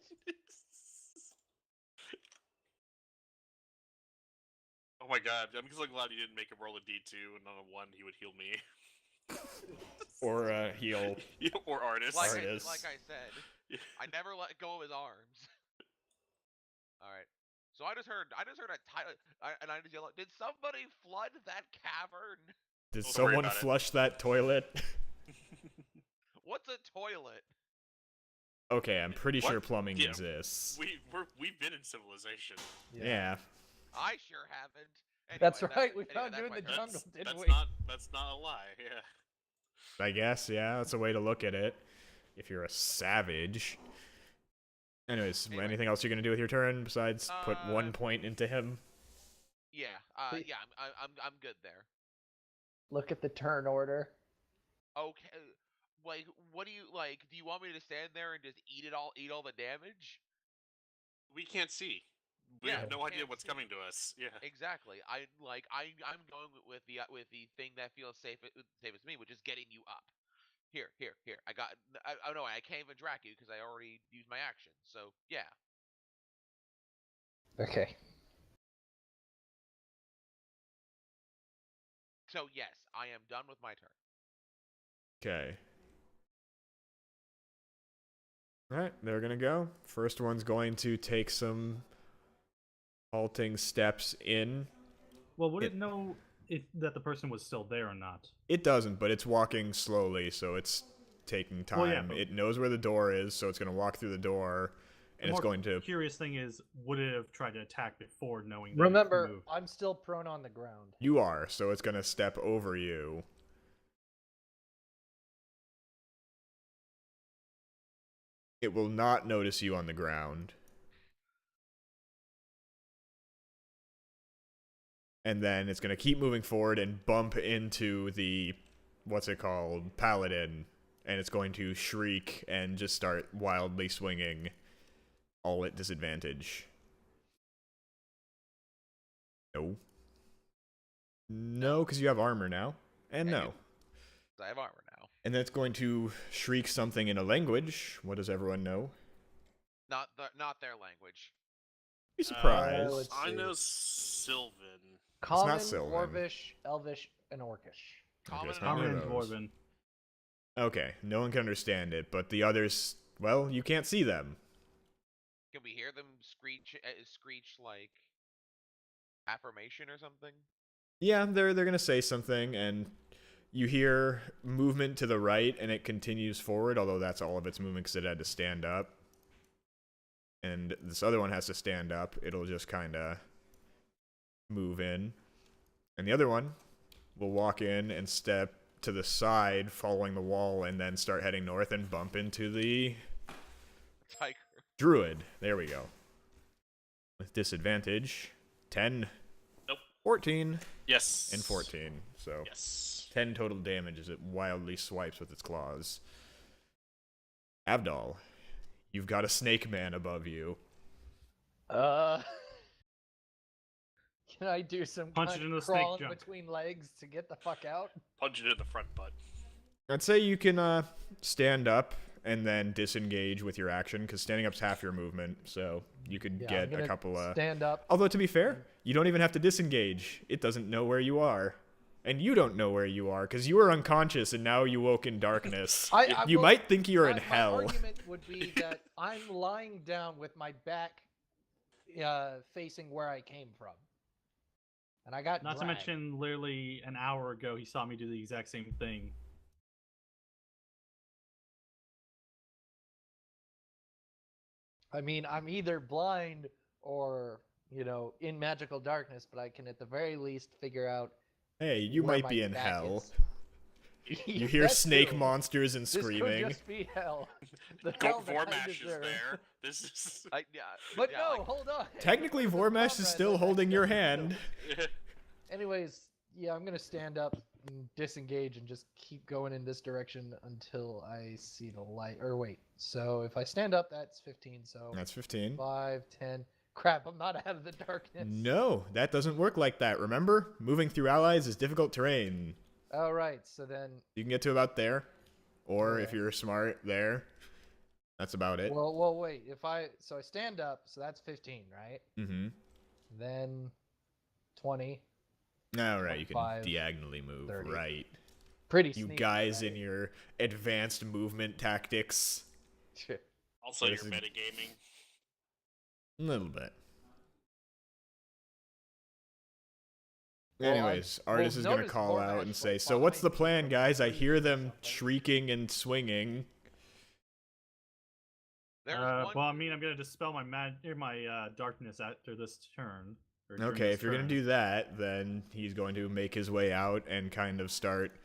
Oh my god, I'm so glad you didn't make him roll a d2 and on a 1 he would heal me. Or heal. Or artist. Like Artist. I said, I never let go of his arms. All right. So I just heard and I just yell out, did somebody flood that cavern? Did Don't worry someone about it. flush that toilet? What's a toilet? Okay, I'm pretty What? sure plumbing Yeah, exists. We've been in civilization. Yeah. I sure haven't. Anyway, That's right. We anyway, found that's you in my the turn. jungle, didn't That's we? that's not a lie, yeah. I guess, yeah, that's a way to look at it. If you're a savage. Anyways, Anyway. anything else you're gonna do with your turn besides put 1 point into him? Yeah. Yeah. I'm good there. Look at the turn order. Okay. Like, what do you like? Do you want me to stand there and just eat all the damage? We can't see. We Yeah, have no we idea can't what's see. coming to us. Yeah. Exactly. I'm going with the thing that feels safest to me, which is getting you up. Here. Oh no, I can't even track you because I already used my action. So yeah. Okay. So yes, I am done with my turn. Okay. Alright, they're gonna go. First one's going to take some halting steps in. Well, would it know if that the person was still there or not? It doesn't, but it's walking slowly, so it's taking time. Well, yeah, but- It knows where the door is, so it's gonna walk through the door, and it's going to... Curious thing is, would it have tried to attack before knowing? That Remember, you moved? I'm still prone on the ground. You are, so it's gonna step over you. It will not notice you on the ground. And then it's gonna keep moving forward and bump into the, what's it called, paladin. And it's going to shriek and just start wildly swinging, all at disadvantage. No. No, because you have armor now. And I no. do. 'Cause I have armor now. And that's going to shriek something in a language. What does everyone know? Not their language. Be surprised. let's I see. know Sylvan. Common, Sylvan. Dwarvish, Elvish, and Orcish. Common it's and not one Common of and those. Dwarven. Okay, no one can understand it, but the others, well, you can't see them. Can we hear them screech like affirmation or something? Yeah, they're gonna say something, and you hear movement to the right, and it continues forward, although that's all of its movement because it had to stand up. And this other one has to stand up. It'll just kind of move in. And the other one will walk in and step to the side, following the wall, and then start heading north and bump into the Tiger. druid. There we go. With disadvantage, 10, Nope. 14, Yes. and 14. So Yes. 10 total damage as it wildly swipes with its claws. Avdol, you've got a snake man above you. Can I do some Punch kind it in the of snake crawling junk. between legs to get the fuck out? Punch it in the front butt. I'd say you can stand up and then disengage with your action, because standing up's half your movement, so you could Yeah, I'm get a gonna couple of... stand up. Although, to be fair, you don't even have to disengage. It doesn't know where you are. And you don't know where you are, because you were unconscious and now you woke in darkness. You well, might think you're in my hell. argument would be that I'm lying down with my back facing where I came from. And I got Not to dragged. mention, literally an hour ago, he saw me do the exact same thing. I mean, I'm either blind or, in magical darkness, but I can at the very least figure out Hey, you where might my be in back hell. is. You hear That's snake true. monsters and This could screaming. just be hell. The hell that I Vormash is deserve. there. This is. Yeah. But yeah, no, like, hold on. Technically, This is Vormash is comrade still that I holding your accidentally hand. killed. Anyways, yeah, I'm gonna stand up and disengage and just keep going in this direction until I see the light. Or wait, so if I stand up, that's 15. So That's 15. 5, 10. Crap, I'm not out of the darkness. No, that doesn't work like that, remember? Moving through allies is difficult terrain. All right, so then. You can get to about there. Or, if Okay. you're smart, there. That's about it. Well, wait. So I stand up, so that's 15, right? Mm-hmm. Then 20. Alright, you can 25, diagonally move. 30. Right. Pretty You sneaky, guys right? in your advanced movement tactics. Also, This you're is- metagaming. A little bit. Well, Anyways, I've- Artis well, is going to notice call out Vormash and was say, so what's the behind me plan, from guys? I trees hear or them something." shrieking and swinging. there's Well, one. I mean, I'm gonna dispel my darkness after this turn. or during Okay, this if you're going to turn. do that, then he's going to make his way out and kind of start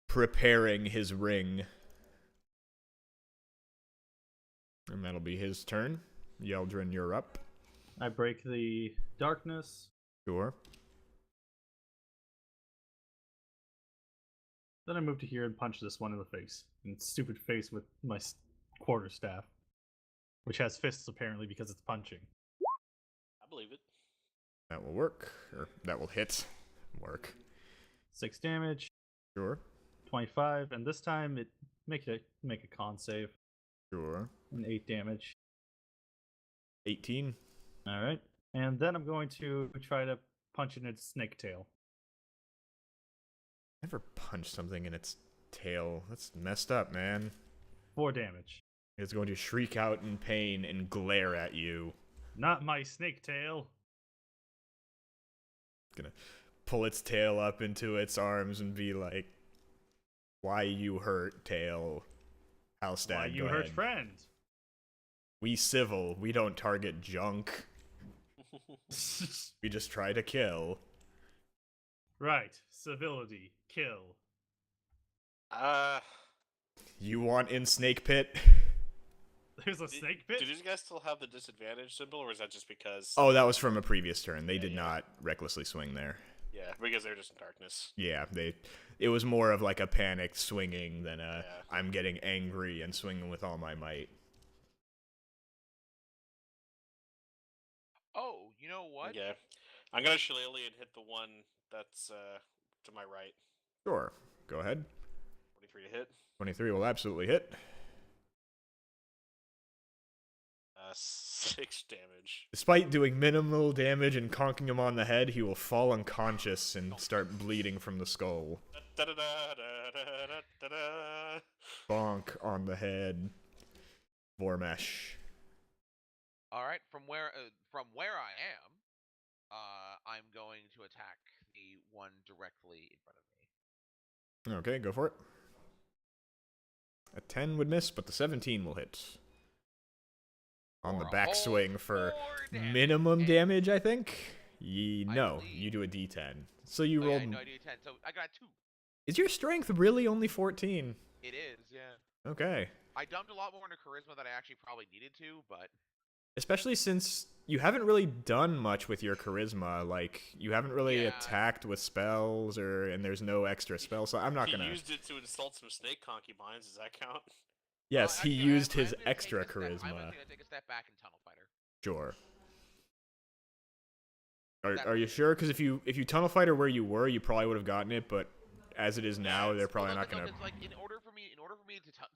preparing his ring. And that'll be his turn. Yeldrin, you're up. I break the darkness. Sure. Then I move to here and punch this one in the face. In its stupid face with my quarterstaff. Which has fists, apparently, because it's punching. I believe it. That will work. Or that will hit. Work. 6 damage, Sure. 25, and this time it make a con save. Sure. And 8 damage. 18. Alright. And then I'm going to try to punch it in its snake tail. Never punch something in its tail. That's messed up, man. 4 damage. It's going to shriek out in pain and glare at you. Not my snake tail. Gonna pull its tail up into its arms and be like, "Why you hurt, tail? House Why dad, you go hurt ahead. friend? We civil. We don't target junk. We just try to kill." Right. Civility. Kill. You want in snake pit? There's a snake pit? Do these guys still have the disadvantage symbol, or is that just because? Oh, that was from a previous turn. They Yeah, did yeah. not recklessly swing there. Yeah, because they're just in darkness. Yeah, it was more of like a panicked swinging than a Yeah. I'm getting angry and swinging with all my might. Oh, you know what? Yeah, I'm gonna shillelagh and hit the one that's to my right. Sure. Go ahead. 23 to hit. 23 will absolutely hit. 6 damage. Despite doing minimal damage and conking him on the head, he will fall unconscious and start bleeding from the skull. Da-da-da-da-da-da-da-da. Bonk on the head. Vormesh. All right, from where I am, I'm going to attack the one directly in front of me. Okay, go for it. A 10 would miss, but the 17 will hit. On the For a whole backswing for 4 damage. minimum And- damage, I think? I No, believe- you do a d10. So you Oh, yeah, rolled... I know I do 10, so I got 2. Is your strength really only 14? It is, yeah. Okay. I dumped a lot more into charisma than I actually probably needed to, but Especially since you haven't really done much with your charisma. Like, you haven't really Yeah. attacked with spells, and there's no extra spell, so I'm not He gonna... used it to insult some snake concubines. Does that count? Yes, actually, he I'm used gonna his take extra a step- charisma. I'm gonna take a step back in Tunnel Fighter. Sure. That- Are you sure? Because if you tunnel fighter where you were, you probably would have gotten it, but as it is now, it's- they're probably Well, not no, gonna... it's like in order for me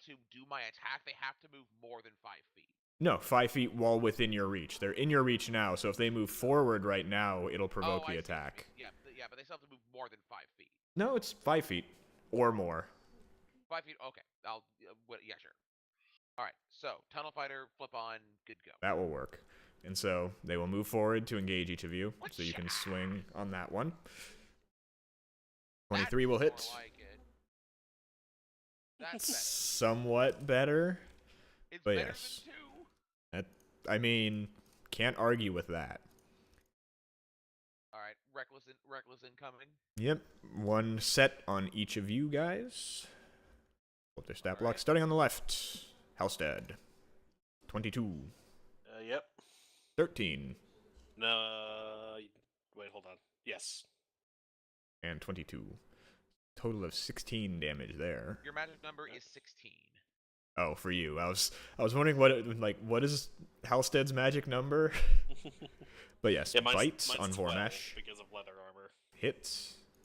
to do my attack, they have to move more than 5 feet. No, 5 feet while within your reach. They're in your reach now, so if they move forward right now, it'll provoke I the see what you attack. mean. Yeah, but they still have to move more than 5 feet. No, it's 5 feet or more. 5 feet. Okay, yeah, sure. All right, so Tunnel Fighter, flip on, good go. That will work. And so they will move forward to engage each of you, so you can swing on that one. 23 will hit. That's more like it. That's better. Somewhat better. It's But better yes. than 2. I mean, can't argue with that. All right, reckless incoming. Yep, one set on each of you guys. Put their stat block. Alright. Starting on the left, Halstead. 22. Yep. 13. No. Wait, hold on. Yes. And 22. Total of 16 damage there. Your magic number is 16. Oh, for you. I was wondering what is Halstead's magic number? But yes, Yeah, bites mine's on 12 Vormesh. because of leather armor. Hit,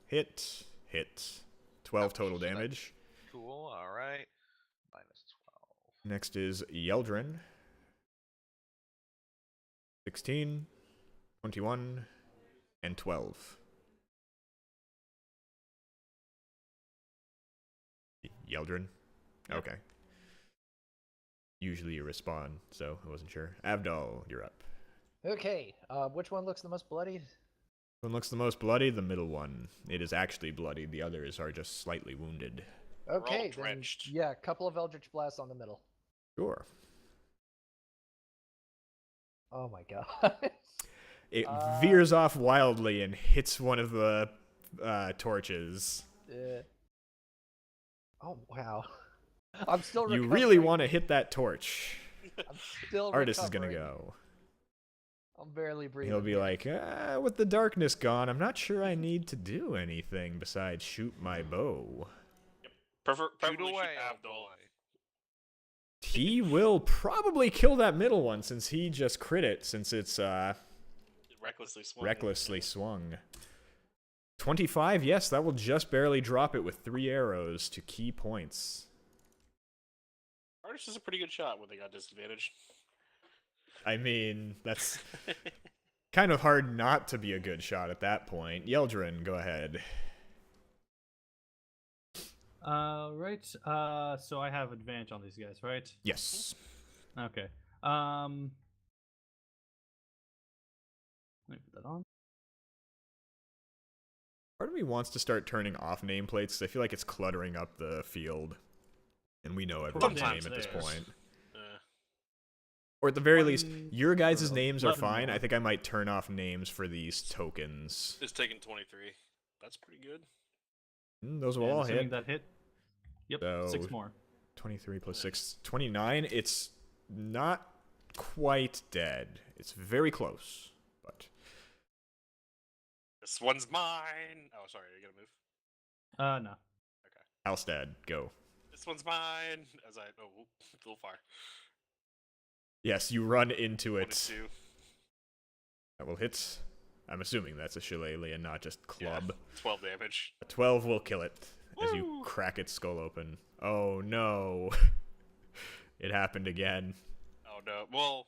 hit, hit. 12 total damage. Cool. All right. Minus 12. Next is Yeldrin. 16, 21, and 12. Yeldrin? Yep. Okay. Usually you respond, so I wasn't sure. Avdol, you're up. Okay, which one looks the most bloodied? One looks the most bloody, the middle one. It is actually bloody, the others are just slightly wounded. Okay, then, drenched. yeah, couple of Eldritch Blasts on the middle. Sure. Oh my god. It veers off wildly and hits one of the torches. Oh wow. I'm still You recovering. really want to hit that torch. I'm still Artist is gonna recovering. go. I'm barely breathing. He'll be like, with the darkness gone, I'm not sure I need to do anything besides shoot my bow. Preferably Shoot away, shoot oh Avdol. boy. He will probably kill that middle one since he just crit it, since it's Recklessly swung. recklessly swung. 25, yes, that will just barely drop it with 3 arrows to key points. Artist is a pretty good shot when they got disadvantage. I mean, that's kind of hard not to be a good shot at that point. Yeldrin, go ahead. Right. So I have advantage on these guys, right? Yes. Okay. Let me put that on. Part of me wants to start turning off nameplates, 'cause I feel like it's cluttering up the field. And we know everyone's Sometimes name at this it is. point. Uh, Or at the very least, One your guys' for names are 11 fine. more. I think I might turn off names for these tokens. it's taking 23. That's pretty good. Those will And all assuming hit. that hit. Yep. So- 6 more. 23 plus 6, 29. It's not quite dead. It's very close, but This one's mine. Oh, sorry. Are you gonna move? No. Halstead, go. This one's mine. As I a little far. Yes, you run into it. 22. That will hit. I'm assuming that's a shillelagh and not just club. Yeah, 12 damage. A 12 will kill it as you Woo! crack its skull open. Oh no. It happened again. Oh no. Well,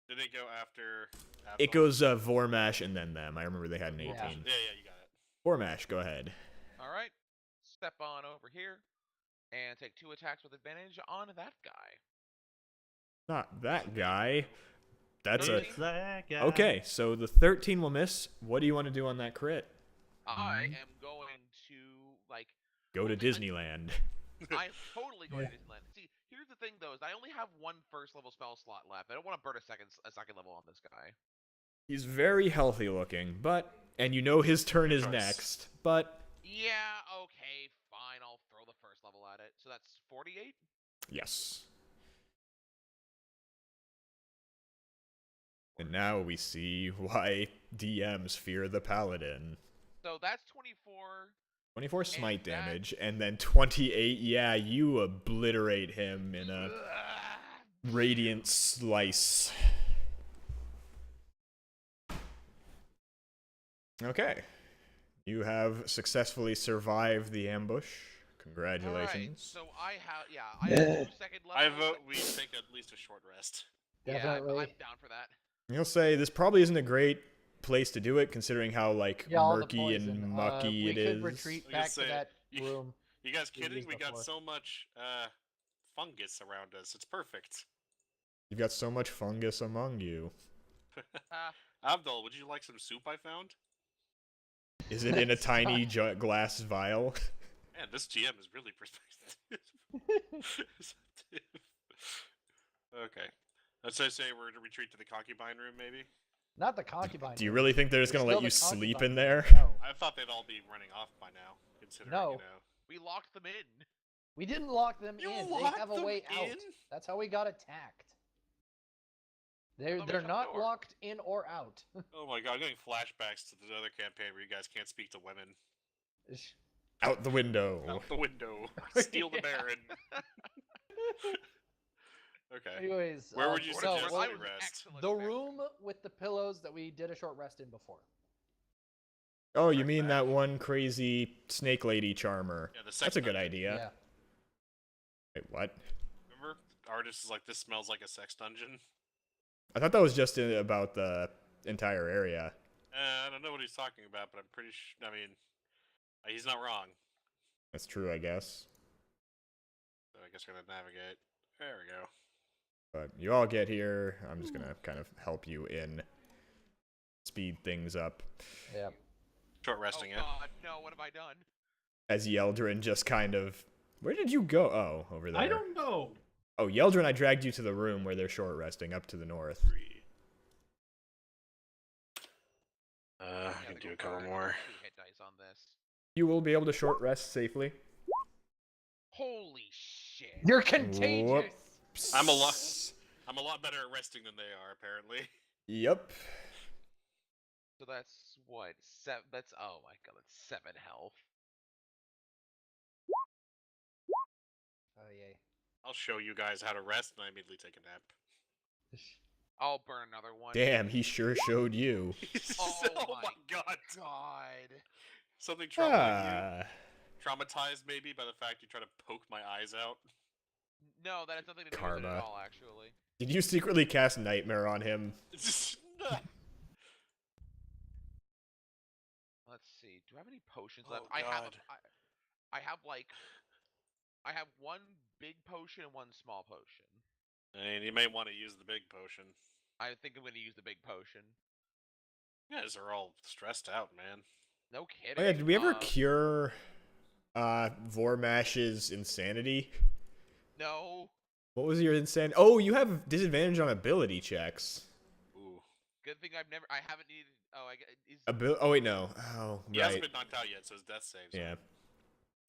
did they go after? It goes Vormash and then them. I remember they had an 18. Yeah. Yeah, you got it. Vormash, go ahead. All right. Step on over here and take 2 attacks with advantage on that guy. Not that guy. That's a... It's That guy. Okay, so the 13 will miss. What do you want to do on that crit? I am going to like. Go to only- Disneyland. I'm totally going to Disneyland. See, here's the thing though: is I only have 1 first level spell slot left. I don't want to burn a second level on this guy. He's very healthy looking, but... And you know his turn is Choice. next, but Yeah, okay, fine. I'll throw the first level at it. So that's 48? Yes. And now we see why DMs fear the paladin. So that's 24. 24 smite that- damage, and then 28, yeah, you obliterate him in a radiant slice. Okay. You have successfully survived the ambush. Congratulations. Alright, so I have 2 second levels. I vote we take at least a short rest. Definitely. Yeah, I'm down for that. You'll say this probably isn't a great place to do it, considering how like Yeah, all the murky poison. and mucky we it could is. retreat I was gonna back to say, that you- room. You guys We kidding? used We got before. so much fungus around us. It's perfect. You've got so much fungus among you. Abdul, would you like some soup I found? Is it in a tiny glass vial? Man, this GM is really perspective. Okay. Let's just say we're to retreat to the concubine room, maybe? Not the concubine. Do you room. really think they're just There's gonna let still you the sleep concubine in room. there? No. I thought they'd all be running off by now, considering, No. you know. We locked them in. We didn't lock them You in. locked They have a them way out. in? That's how we got attacked. They're thought we they're shut the not door. locked in or out. Oh my god, I'm getting flashbacks to the other campaign where you guys can't speak to women. Out the window. Out the window. Steal the Baron. Okay. Anyways, Where would you so suggest what- we was an rest? excellent the pick. room with the pillows that we did a short rest in before. Oh, you mean that one crazy snake lady charmer? Yeah, the sex That's a good dungeon. idea. Yeah. Wait, what? Remember? The artist is like, this smells like a sex dungeon. I thought that was just about the entire area. I don't know what he's talking about, but I'm pretty sure. I mean, he's not wrong. That's true, I guess. So I guess we're gonna navigate. There we go. But you all get here. I'm just gonna kind of help you in, speed things up. Yeah. Short resting Oh it. god, no, what have I done? As Yeldrin just kind of, where did you go? Oh, over there. I don't know. Oh, Yeldrin, I dragged you to the room where they're short resting, up to the north. I Yeah, can the do a good couple part, more. 2 hit dice on this. You will be able to short rest safely. Holy shit. You're contagious. I'm a lot better at resting than they are, apparently. Yep. So that's what? 7. That's oh my god, that's 7 health. Oh yay. I'll show you guys how to rest, and I immediately take a nap. I'll burn another one. Damn, he sure showed you. Oh my my god. God. Something traumatized Ah. Traumatized maybe by the fact you try to poke my eyes out. No, that has nothing to do with it Karma. at all, actually. Did you secretly cast Nightmare on him? It's Let's see. Do I have any potions Oh, left? God. I have like I have 1 big potion and 1 small potion. And you may want to use the big potion. I think I'm going to use the big potion. You guys are all stressed out, man. No kidding. Oh yeah, did we ever cure Vormash's insanity? No. What was your insanity? Oh, you have disadvantage on ability checks. Ooh. Good thing I haven't needed. Oh, is Oh wait, no. Oh, He right. hasn't been knocked out yet, so his death saves. Yeah.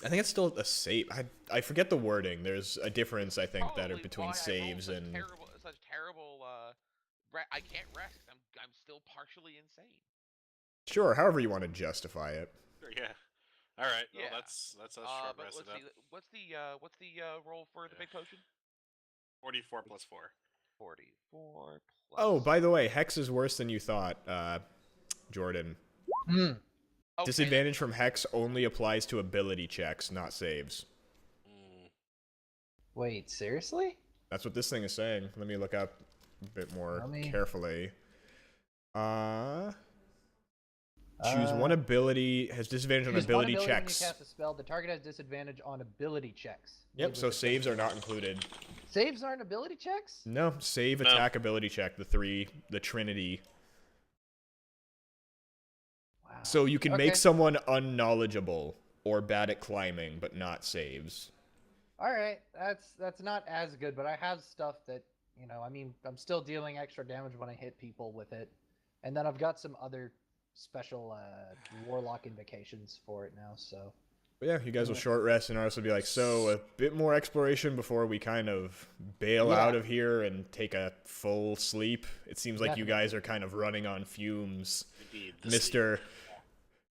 I think it's still a save. I forget the wording. There's a difference, I think, that are probably between why saves I rolled and. such terrible. I can't rest. I'm still partially insane. Sure, however you want to justify it. Sure, yeah. All right. Well, Yeah. that's us short But rested let's up. see. What's the roll for the big potion? 44 plus 4. 44 plus. Oh, by the way, Hex is worse than you thought, Jordan. Hmm. Okay, Disadvantage from Hex only applies to ability checks, not saves. Mm. Wait, seriously? That's what this thing is saying. Let me look up a bit more Let me- carefully. Choose one ability, has disadvantage on Choose one ability ability checks. When you cast a spell, the target has disadvantage on ability checks. Yep, Leave so with the saves are not included. Saves aren't ability checks? No, save, No. attack, ability check, the Trinity. Wow. So you can Okay. make someone unknowledgeable or bad at climbing, but not saves. All right, that's not as good, but I have stuff that, I mean, I'm still dealing extra damage when I hit people with it. And then I've got some other special warlock invocations for it now. So. But yeah, you guys will short rest, and ours will be like, so a bit more exploration before we kind of bail out of here and take a full sleep. It seems like you guys are kind of running on fumes. Indeed,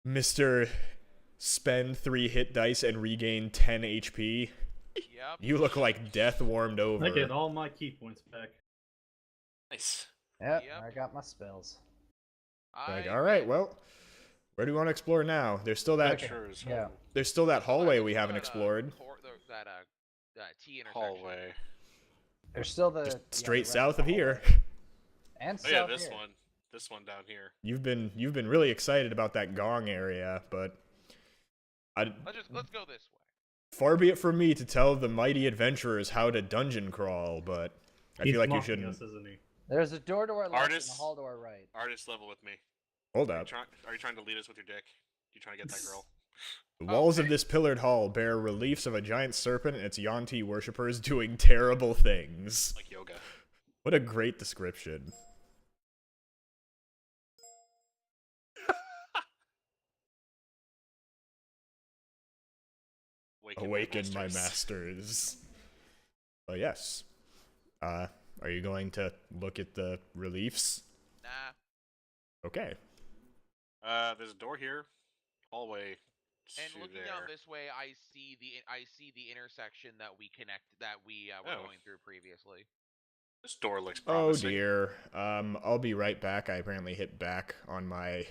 Mr. Spend 3 hit dice and regain 10 HP. Yep. You look like death warmed over. I get all my key points back. Nice. Yep, Yep. I got my spells. Like, all right, well, where do we want to explore now? There's still that. Sure as Yeah. hell. There's still that hallway we There's haven't that, explored. That T intersection. Hallway. There's still the Just straight the south rest of the here. hallway. And Oh yeah, south this here. one. This one down here. You've been really excited about that gong area, but Let's go this way. far be it from me to tell the mighty adventurers how to dungeon crawl, but I He's feel like you mocking shouldn't. us, isn't he? There's a door to our left and a Artists. hall to our right. Artist level with me. Hold Are you, up. are you trying to lead us with your dick? You trying to get that girl? The walls of this pillared hall bear reliefs of a giant serpent and its Yanti worshippers doing terrible things. Like yoga. What a great description. Awaken my masters. Oh yes. Are you going to look at the reliefs? Nah. Okay. There's a door here. Hallway. And to looking there. down this way, I see the intersection that we were Oh. going through previously. This door looks Oh promising. dear. I'll be right back. I apparently hit back on my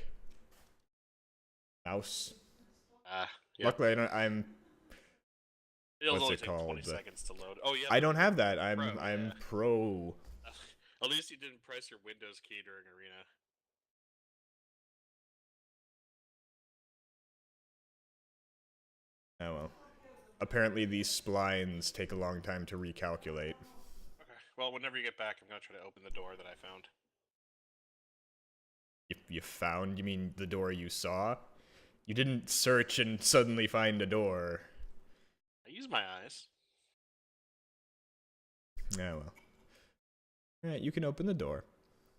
mouse. Yeah. Luckily, I'm. It'll what's only it take called? 20 seconds to load. Oh yeah. I don't have that. I'm yeah. pro. At least you didn't press your Windows key during Arena. Oh well. Apparently these splines take a long time to recalculate. Okay. Well, whenever you get back, I'm gonna try to open the door that I found. You found? You mean the door you saw? You didn't search and suddenly find a door. I use my eyes. Oh well. Alright, you can open the door.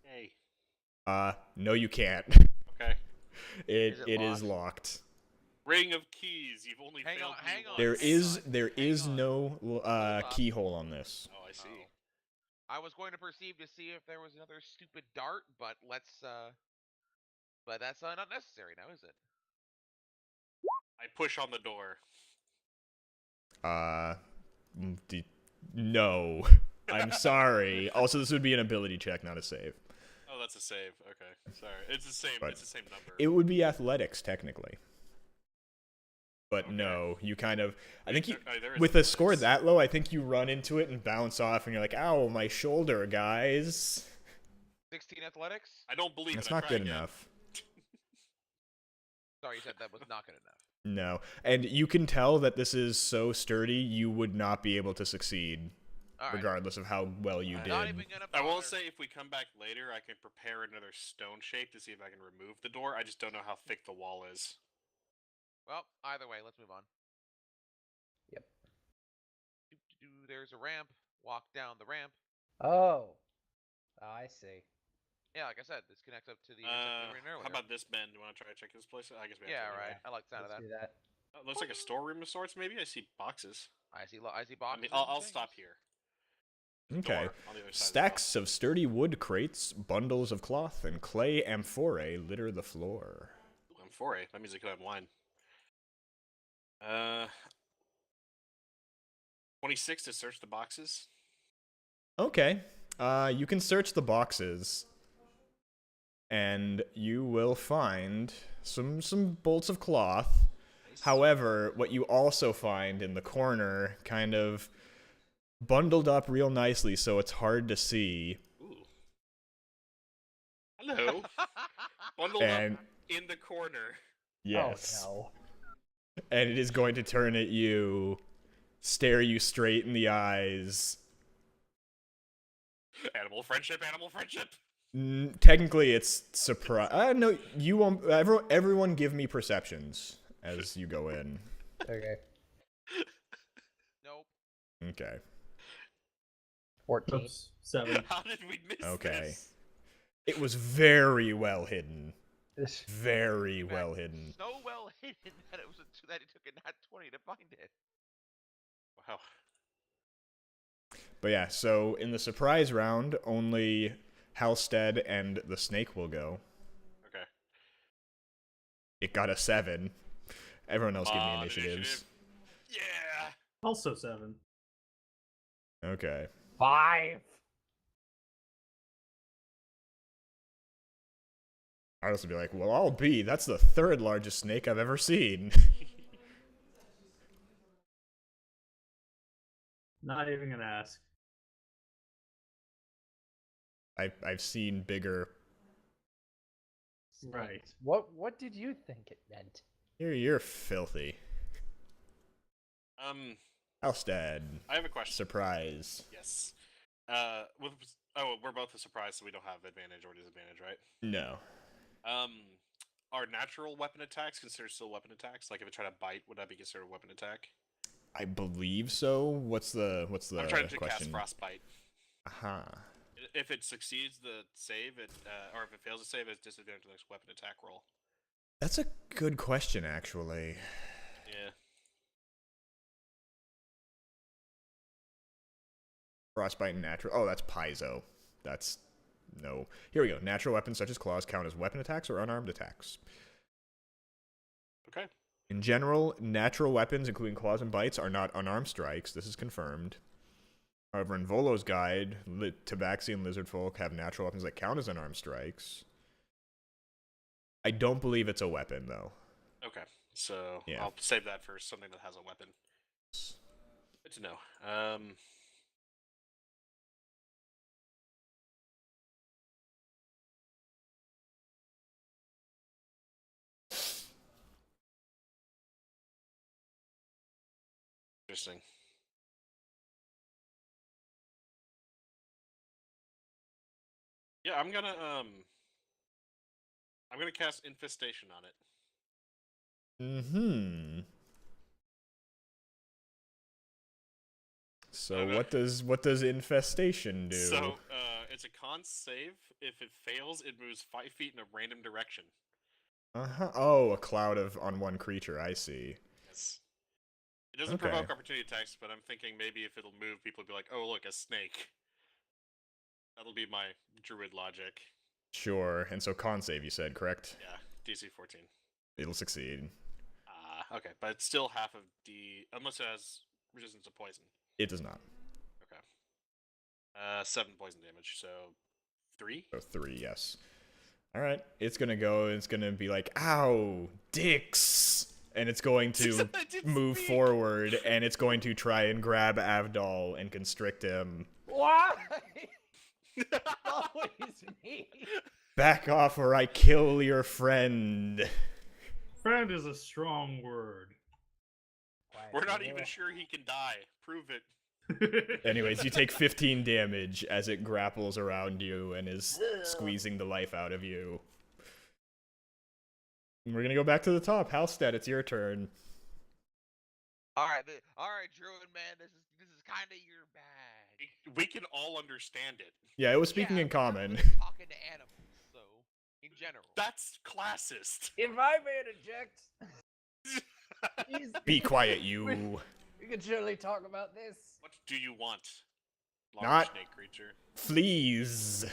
Hey. No you can't. Okay. It is locked. Ring of keys. You've only Hang failed on, me hang on. once. There Hang is on. no up. keyhole on this. Oh, I see. Oh. I was going to perceive to see if there was another stupid dart, but but that's not necessary now, is it? I push on the door. No. I'm sorry. Also, this would be an ability check, not a save. Oh, that's a save. Okay. Sorry. It's the same. But It's the same number. It would be athletics, technically. But no, you kind of... I think you... There is With a athletics. score that low, I think you run into it and bounce off, and you're like, ow, my shoulder, guys. 16 athletics? I don't believe That's it. I not try good again. enough. Sorry, you said that was not good enough. No. And you can tell that this is so sturdy, you would not be able to succeed, All right. regardless of how well you did. Not even gonna I will bother. say, if we come back later, I can prepare another stone shape to see if I can remove the door. I just don't know how thick the wall is. Well, either way, let's move on. Yep. There's a ramp. Walk down the ramp. Oh. I see. Yeah, like I said, this connects up to the intersection we were in earlier. How about this, Ben? Do you want to try to check this place? I guess we have Yeah, to right. anyway. I like the sound Let's of do that. that. It looks like a storeroom of sorts, maybe? I see boxes. I see I boxes. mean, and I'll things. stop here. Okay. Door on the other side of the Stacks of sturdy wood crates, bundles of cloth, and clay amphorae litter the floor. Ooh, I'm 4A. That means I could have wine. 26 to search the boxes. Okay. You can search the boxes, and you will find some bolts of cloth. However, what you also find in the corner, kind of bundled up real nicely, so it's hard to see. Ooh. Hello. Bundled And up in the corner. yes, Oh, and it is going to turn at you, stare you straight in the eyes. Animal friendship, animal friendship. Technically, it's surprise. No, you won't. Everyone, give me perceptions as you go in. no. Okay. Nope. Okay. 14. Oops, 7. How did we miss Okay. this? It was very well hidden. Very In fact, well hidden. So well hidden that that it took a nat 20 to find it. Wow. But yeah, so in the surprise round, only Halstead and the snake will go. Okay. It got a 7. Everyone else give me On initiatives. initiative. Yeah. Also 7. Okay. 5. I'd also be like, well, I'll be. That's the 3rd largest snake I've ever seen. Not even gonna ask. I've seen bigger. Right. What did you think it meant? You're filthy. Halstead. I have a question. Surprise. Yes. We're both a surprise, so we don't have advantage or disadvantage, right? No. Are natural weapon attacks considered still weapon attacks? Like if it tried to bite, would that be considered a weapon attack? I believe so. What's the I'm trying to cast question? frostbite. Aha. If it succeeds the save, or if it fails to save, it's disadvantage to the next weapon attack roll. That's a good question, actually. Yeah. Frostbite and natural. Oh, that's Paizo. That's no. Here we go. Natural weapons such as claws count as weapon attacks or unarmed attacks. Okay. In general, natural weapons, including claws and bites, are not unarmed strikes. This is confirmed. However, in Volo's guide, Tabaxi and Lizardfolk have natural weapons that count as unarmed strikes. I don't believe it's a weapon, though. Okay. So Yeah. I'll save that for something that has a weapon. Good to know. Interesting. Yeah, I'm gonna cast Infestation on it. So what does infestation do? So it's a con save. If it fails, it moves 5 feet in a random direction. Oh, a cloud on one creature. I see. Yes. It doesn't provoke opportunity attacks, but I'm thinking maybe if it'll move, people will be like, "Oh, look, a snake." That'll be my druid logic. Sure. And so con save, you said, correct? Yeah, DC 14. It'll succeed. Okay, but it's still half of D, unless it has resistance to poison. It does not. Okay. 7 poison damage, so 3? So 3, yes. Alright, it's gonna go, and it's gonna be like, ow, dicks! And it's going to move forward, and it's going to try and grab Avdol and constrict him. Why? Always me. Back off or I kill your friend. Friend is a strong word. We're not even sure he can die. Prove it. Anyways, you take 15 damage as it grapples around you and is squeezing the life out of you. And we're gonna go back to the top. Halstead, it's your turn. All right, Druid man, this is kind of your bag. We can all understand it. Yeah, it was speaking in we're common. talking to animals, so in general. That's classist. If I may interject, Be quiet, you. we can surely talk about this. What do you want? Large Not snake creature. fleas.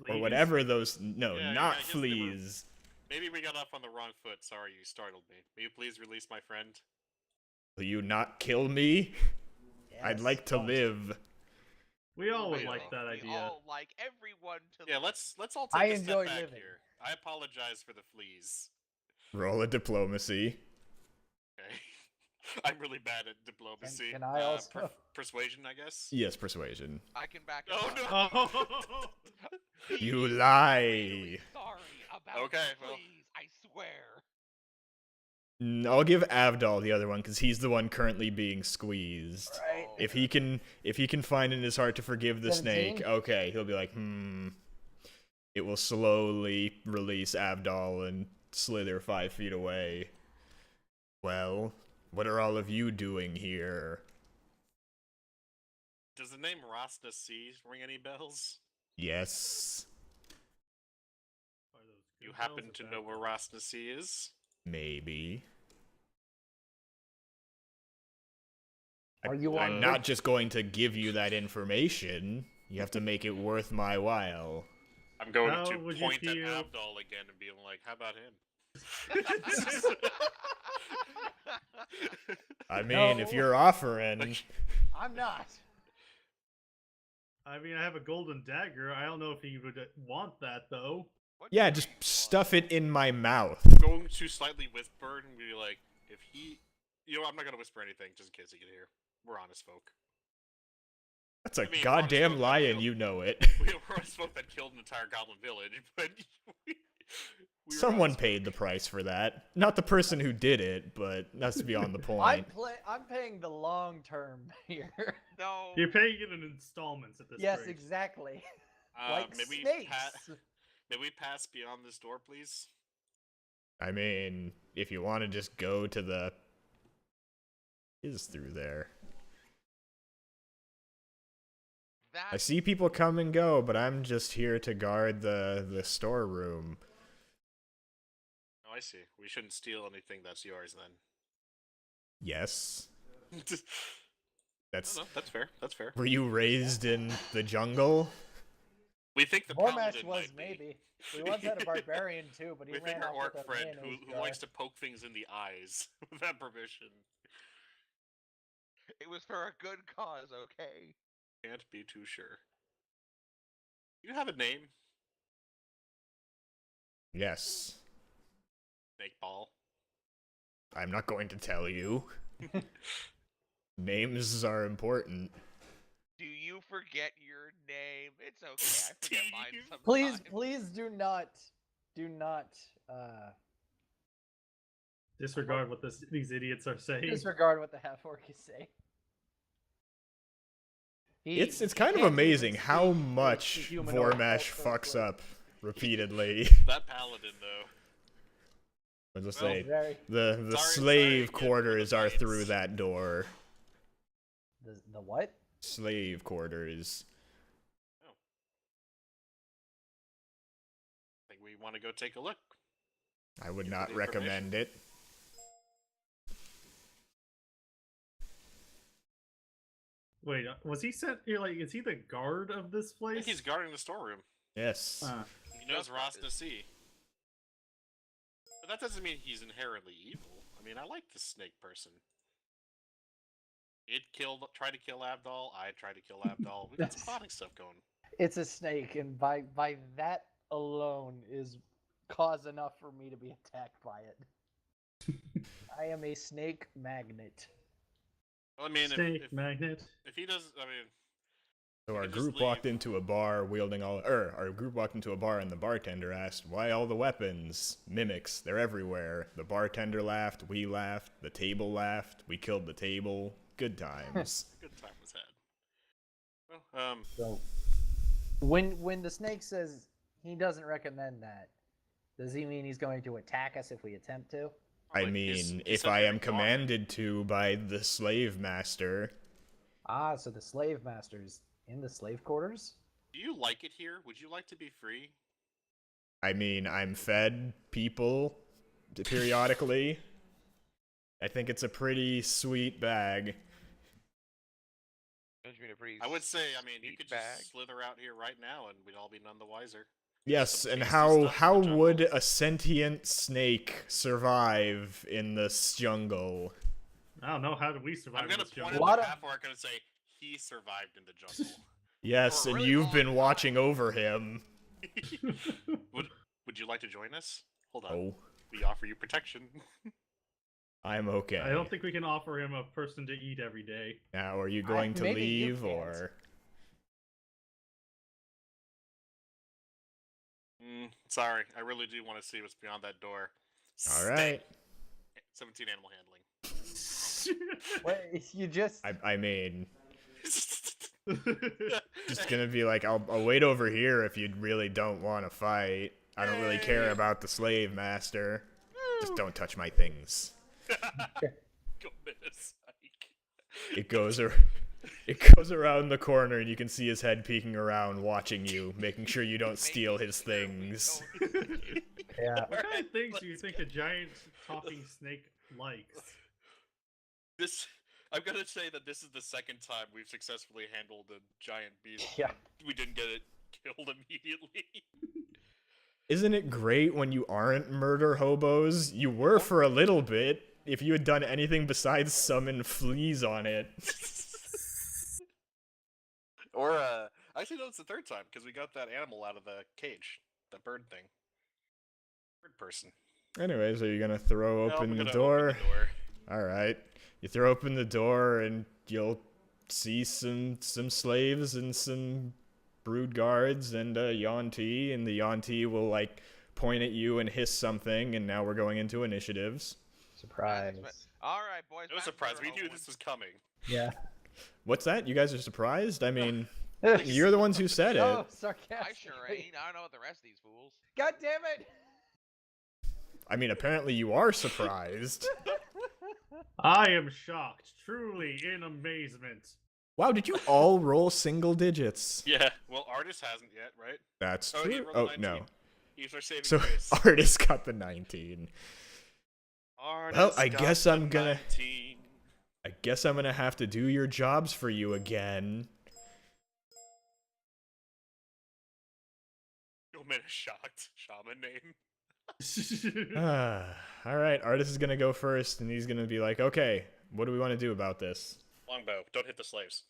Or whatever those. No, Yeah, not I guess they were- fleas. Maybe we got off on the wrong foot. Sorry, you startled me. May you please release my friend? Will you not kill me? I'd like to live. We all would We like that We idea. all like everyone to. Yeah, live. let's all I take a step enjoy back living. here. I apologize for the fleas. Roll a diplomacy. Okay. I'm really bad at diplomacy. Can I also? Persuasion, I guess? Yes, persuasion. I can back. Oh, it no. up. Oh. You He's lie. really sorry about Okay, the well. fleas, I swear. I'll give Avdol the other one because he's the one currently being squeezed. Right. If he can find in his heart to forgive the 17? snake, okay, he'll be like, It will slowly release Avdol and slither 5 feet away. Well, what are all of you doing here? Does the name Ras Nsi ring any bells? Yes. Are You happen to know where Ras Nsi is? Maybe. Are you I'm on not just going to give you that information. You have to make it worth my while. I'm going How to would you point at feel- Abdal again and be like, how about him? I mean, if No. you're offering, I'm not. I mean, I have a golden dagger. I don't know if he would want that, though. What yeah, do just you want? stuff it in my mouth. Going to slightly whisper and be like, if he... You know, I'm not going to whisper anything just in case he can hear. We're honest folk. That's a I mean, goddamn honest, lie, I and feel- you know it. We were honest folk that killed an entire goblin village, but... we were Someone honest paid the price for that. Not the person who did it, but that's beyond the point. I'm paying the long term here. No. You're paying it in installments at this Yes, rate. exactly. folk. Like May snakes. we pass beyond this door, please? I mean, if you want to just go to the... is through there. That I see people come and go, but I'm just here to guard the storeroom. Oh, I see. We shouldn't steal anything that's yours, then. Yes. That's... No, that's fair. That's fair. Were you raised in the jungle? We think the Vormash paladin was might be. maybe. We once had a barbarian too, but he We ran think our off orc with a friend mayonnaise who jar. likes to poke things in the eyes without permission it was for a good cause, okay? can't be too sure. You have a name, Yes. Snake Ball. I'm not going to tell you. Names are important. Do you forget your name? It's okay. I forget mine Steve. sometimes. Please do not Disregard what these idiots are saying. disregard what the half orc is saying. It's kind of can't amazing even how speak much the humanoid Vormash folk fucks language. up repeatedly. That paladin, though. Let's just Well, say Very the sorry slave again for the quarters are bites. through that door. the what? Slave quarters. I think we want to go take a look. I would Give not the information. recommend it. Wait, was he sent here? Like, is he the guard of this I place? think he's guarding the storeroom. Yes. He knows That's Ras what Nsi. But that doesn't mean he's inherently evil. I mean, I like this snake person. It tried to kill Abdal. I tried to kill Abdal. We got some plotting stuff going. It's a snake, and by that alone is cause enough for me to be attacked by it. I am a snake magnet. Well, I mean, Snake if magnet. he does, I mean, So our can just group walked leave. into a bar wielding all. Our group walked into a bar and the bartender asked, "Why all the weapons? Mimics, they're everywhere." The bartender laughed. We laughed. The table laughed. We killed the table. Good times. a good time was had. Well, So when the snake says he doesn't recommend that, does he mean he's going to attack us if we attempt to? I like, he's- mean, he's if I a am guard. commanded to by the slave master, Ah, so the slave master's in the slave quarters? Do you like it here? Would you like to be free? I mean, I'm fed people periodically. I think it's a pretty sweet bag. Don't you mean a pretty I would say, I mean, you sweet could bag? just slither out here right now and we'd all be none the wiser. Yes, Some and tasty how stuff in how the would jungle. a sentient snake survive in this jungle? I don't know. How do we survive I'm gonna in this point jungle? at Lot the of- half orc and say he survived in the jungle. Yes, For a and really you've long been time. watching over him. Would you like to join us? Hold on. Oh, We offer you protection. I'm okay. I don't think we can offer him a person to eat every day. Now, are you going to maybe you leave can't. or? Sorry, I really do want to see what's beyond that door. All right. 17 animal handling. Wait, you just I mean, just gonna be like, I'll wait over here if you really don't want to fight. I don't really care Yay. about the slave master. Just don't touch my things. Goodness sake. It goes around the corner, and you can see his head peeking around, watching you, making sure you don't steal his things. Yeah. What kind Alright, of things do you let's think go. a giant talking snake likes? I'm gonna say that this is the second time we've successfully handled a giant beast. Yeah. We didn't get it killed immediately. Isn't it great when you aren't murder hobos? You were for a little bit. If you had done anything besides summon fleas on it. Or, actually, no, it's the third time, because we got that animal out of the cage. The bird thing. Bird person. Anyways, are you gonna throw Yeah, open I'm the gonna door? Open the door. Alright. You throw open the door and you'll see some slaves and some brood guards and a Yuan-Ti, and the Yuan-Ti will like point at you and hiss something, and now we're going into initiatives. Surprise. All right, boys. No back to surprise, murder we hobo knew ones. this was coming. Yeah. What's that? You guys are surprised? I mean, you're the ones who said Oh, it. sarcastic. I sure ain't. I don't know what the rest of these fools. God damn it! I mean, apparently you are surprised. I am shocked, truly in amazement. Wow, did you all roll single digits? Yeah, well, Artist hasn't yet, right? That's Oh, he true. rolled a Oh, 19. no. He's our saving So, grace. Artist got the 19. Artist I got guess the I'm gonna- 19. I guess I'm gonna have to do your jobs for you again. Oh man, shocked. Shaman name. Alright, Artist is gonna go first, and he's gonna be like, okay, what do we want to do about this? Longbow, don't hit the slaves.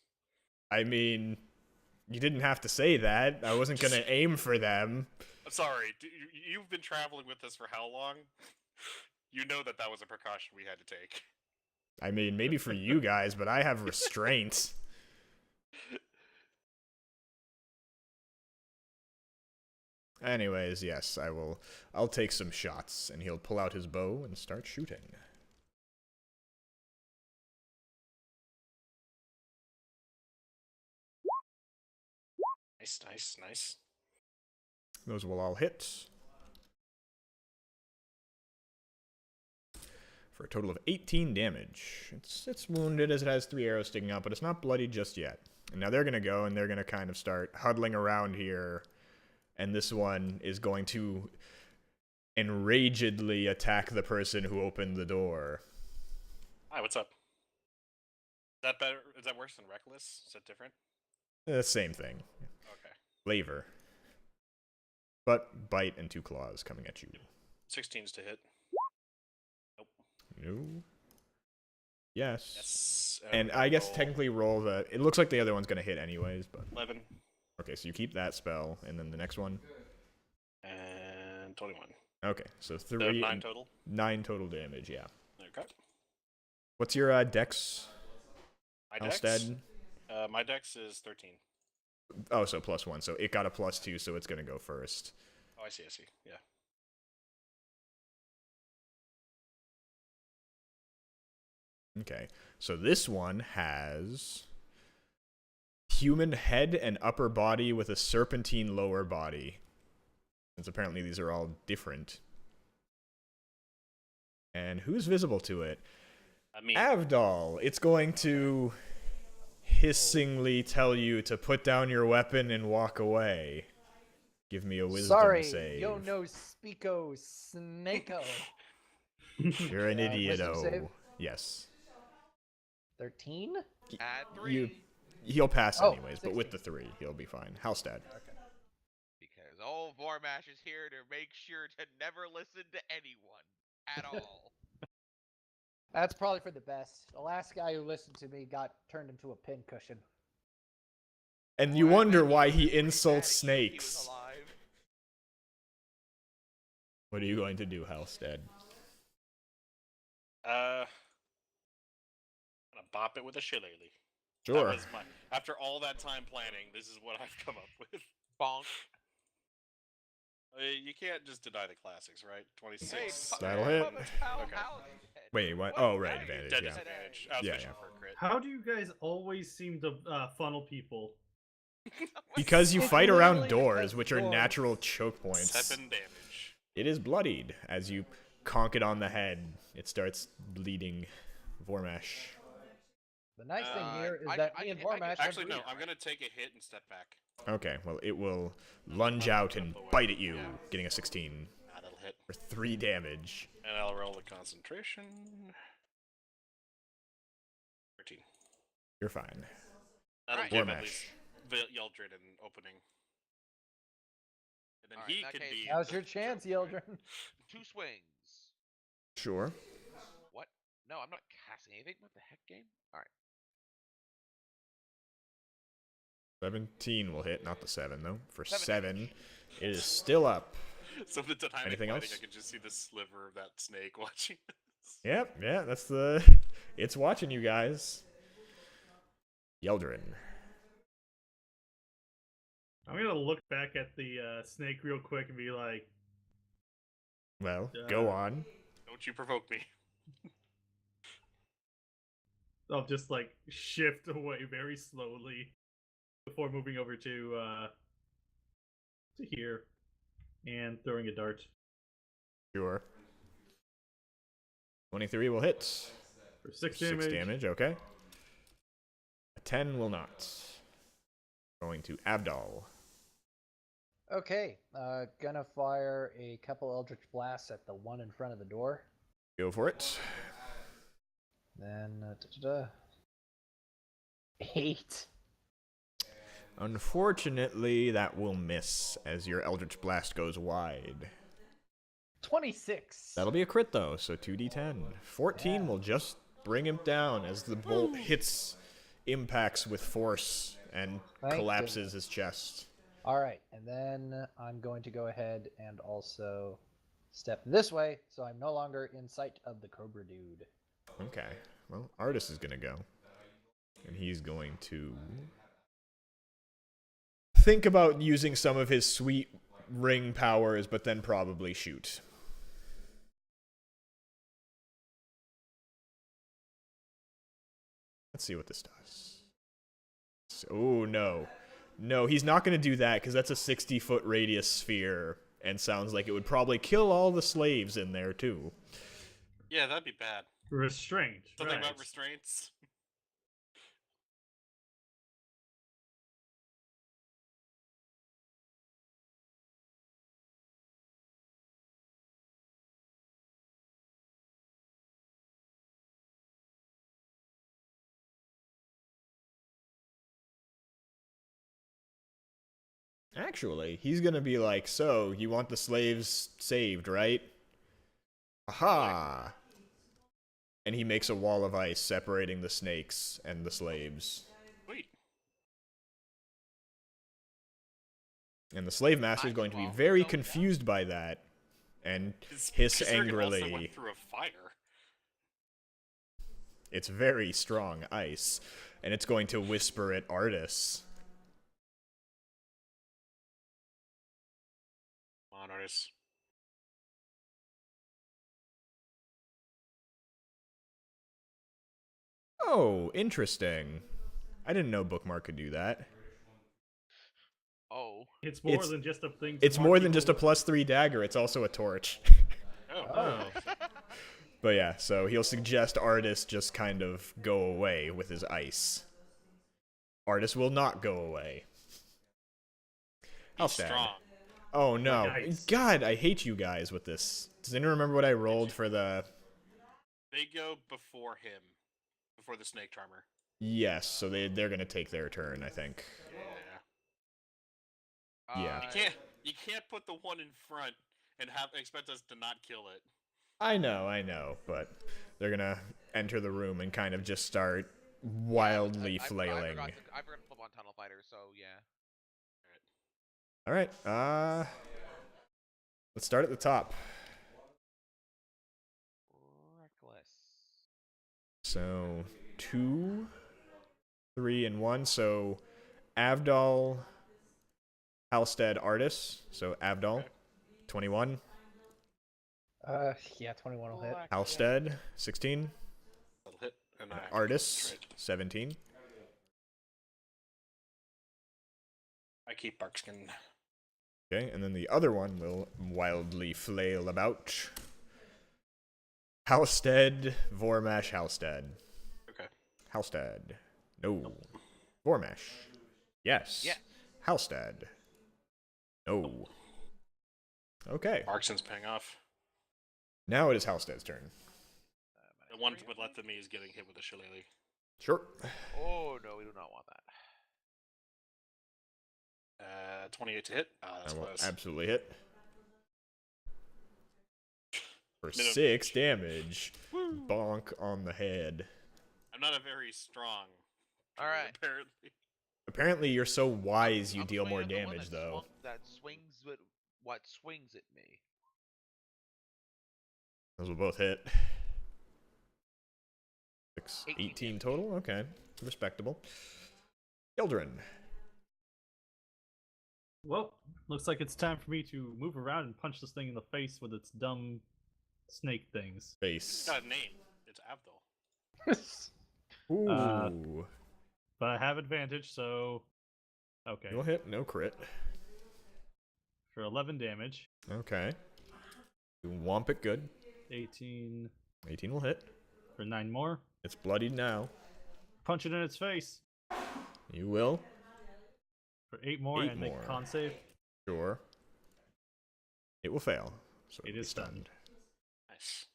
I mean, you didn't have to say that. I wasn't gonna aim for them. I'm sorry, you've been traveling with us for how long? You know that was a precaution we had to take. I mean, maybe for you guys, but I have restraint. Anyways, yes, I'll take some shots, and he'll pull out his bow and start shooting. Nice, nice, nice. Those will all hit. For a total of 18 damage. It's wounded as it has 3 arrows sticking out, but it's not bloody just yet. And now they're going to go, and they're going to kind of start huddling around here. And this one is going to enragedly attack the person who opened the door. Hi, what's up? Is that better? Is that worse than Reckless? Is that different? Same thing. Okay. Flavor. But bite and 2 claws coming at you. 16's to hit. Nope. No. Yes. Yes. And I guess technically roll the... It looks like the other one's going to hit anyways, but... 11. Okay, so you keep that spell, and then the next one? And 21. Okay, so So 3... 9 total? 9 total damage, yeah. Okay. What's your dex? My dex? Halstead? My dex is 13. Oh, so +1. So it got a +2, so it's going to go first. Oh, I see, yeah. Okay, so this one has... human head and upper body with a serpentine lower body. Since apparently these are all different. And who's visible to it? Me. Avdol. It's going to hissingly tell you to put down your weapon and walk away. Give me a wisdom Sorry, save. yo no speako snakeo. You're an wisdom save? idiot-o. Yes. 13? Add 3. He'll pass Oh, anyways, but with 16. the 3, he'll be fine. Halstead. Because old Vormash is here to make sure to never listen to anyone at all. That's probably for the best. The last guy who listened to me got turned into a pincushion. And you Well, I wonder bet why was he pretty insults mad at you if he was snakes. alive. What are you going to do, Halstead? I'm gonna bop it with a shillelagh. Sure. That was after all that time planning, this is what I've come up with. Bonk. You can't just deny the classics, right? 26. Hey, That'll hit. Okay. Wait, what? What? Oh, right, Hey, advantage, Dead yeah. disadvantage. I was Yeah, fishing yeah. for a crit. How do you guys always seem to funnel people? Because you It's fight around literally doors, because which are doors. natural choke points. 7 damage. It is bloodied. As you conk it on the head, it starts bleeding. Vormesh. The nice thing here is I- that I me and can- I can- Vormash Actually, no. agree. I'm gonna take a hit and step back. Okay, well, it will lunge out and bite at you, getting a 16. That'll hit. For 3 damage. And I'll roll the concentration. 13. You're fine. That'll Alright. give Vormash. at least Yeldred an opening. And then Alright, he in that can case, be. Now's your chance, Yeldrin. 2 swings. Sure. What? No, I'm not casting anything. What the heck, game? Alright. 17 will hit, not the 7 though. For 7 7, it is still up. So the time Anything fighting, else? I can just see the sliver of that snake watching this. Yep, yeah, that's the... It's watching you guys. Yeldrin. I'm gonna look back at the snake real quick and be like, Well, go on. Don't you provoke me. I'll just like shift away very slowly before moving over to here and throwing a dart. Sure. 23 will hit. For 6 6 damage. damage, okay. A 10 will not. Going to Abdal. Okay, gonna fire a couple Eldritch Blasts at the one in front of the door. Go for it. Then, 8. Unfortunately, that will miss as your Eldritch Blast goes wide. 26. That'll be a crit though, so 2d10. 14 will just bring him down as the bolt hits, impacts with force, and Thank collapses his chest. All right, and then I'm going to go ahead and also step this way, so I'm no longer in sight of the Cobra dude. Okay, well, Artis is gonna go. And he's going to think about using some of his sweet ring powers, but then probably shoot. Let's see what this does. Oh, no. No, he's not going to do that, because that's a 60-foot radius sphere, and sounds like it would probably kill all the slaves in there, too. Yeah, that'd be bad. Restraint. Something right. about restraints. Actually, he's going to be like, so, you want the slaves saved, right? Aha! And he makes a wall of ice separating the snakes and the slaves. Sweet. And the slave master is going to be very confused by that and hiss Considering it also angrily. went through a fire. It's very strong ice, and it's going to whisper at Artis. Come on, Artis. Oh, interesting. I didn't know Bookmark could do that. Oh. It's more It's- than just a thing. To It's mark more than people just a with. +3 dagger, it's also a torch. Oh. But yeah, so he'll suggest Artis just kind of go away with his ice. Artis will not go away. He's Halstead. strong. Oh no. Like ice. God, I hate you guys with this. Does anyone remember what I rolled for the... They go before him. Before the snake charmer. Yes, so they're gonna take their turn, I think. Yeah. Yeah. You can't put the one in front and expect us to not kill it. I know, but they're gonna enter the room and kind of just start wildly flailing. I forgot to flip on Tunnel Fighter, so yeah. Alright, let's start at the top. Reckless. So, 2, 3, and 1. So, Avdol, Halstead, Artis. So, Avdol, 21. Yeah, 21 will hit. Halstead, 16. That'll hit. And I Artis, concentrate. 17. I keep Barkskin. Okay, and then the other one will wildly flail about. Halstead, Vormash, Halstead. Okay. Halstead. No. Vormash. Yes. Yeah. Halstead. No. Okay. Arkson's paying off. Now it is Halstead's turn. The one with left of me is getting hit with a shillelagh. Sure. Oh no, we do not want that. 28 to hit. That's I will close. absolutely hit. For Minimum 6 damage. Bonk on the head. I'm not a very strong. All right. Apparently. Apparently, you're so wise you I'm deal more swinging at the one damage, that though. that swings with what swings at me. Those will both hit. 18 total? Okay. Respectable. Ildren. Well, looks like it's time for me to move around and punch this thing in the face with its dumb snake things. Face. It's got a name. It's Avdol. Ooh. But I have advantage, so okay. You'll hit, no crit. For 11 damage. Okay. You womp it good. 18 18 will hit. for 9 more. It's bloodied now. Punch it in its face You will. for 8 more 8 and more. make a con save. Sure. It will fail. So It it'll be is stunned. Nice.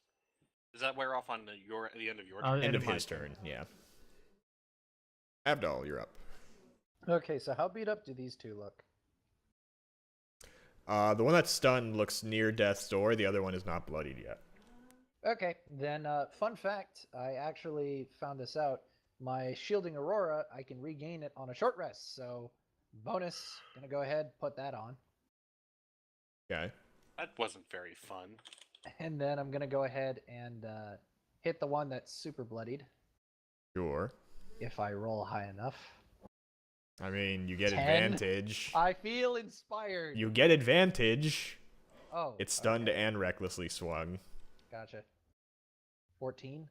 Does that wear off on the end of your Uh, turn? End of my his turn, yeah. Abdal, you're up. Okay, so how beat up do these two look? The one that's stunned looks near death's door. The other one is not bloodied yet. Okay, then fun fact, I actually found this out. My Shielding Aurora, I can regain it on a short rest, so bonus, gonna go ahead, put that on. Okay. That wasn't very fun. And then I'm gonna go ahead and hit the one that's super bloodied, Sure. if I roll high enough. I mean, you get 10. advantage. I feel inspired! You get advantage. Oh, It's stunned okay. and recklessly swung. Gotcha. 14?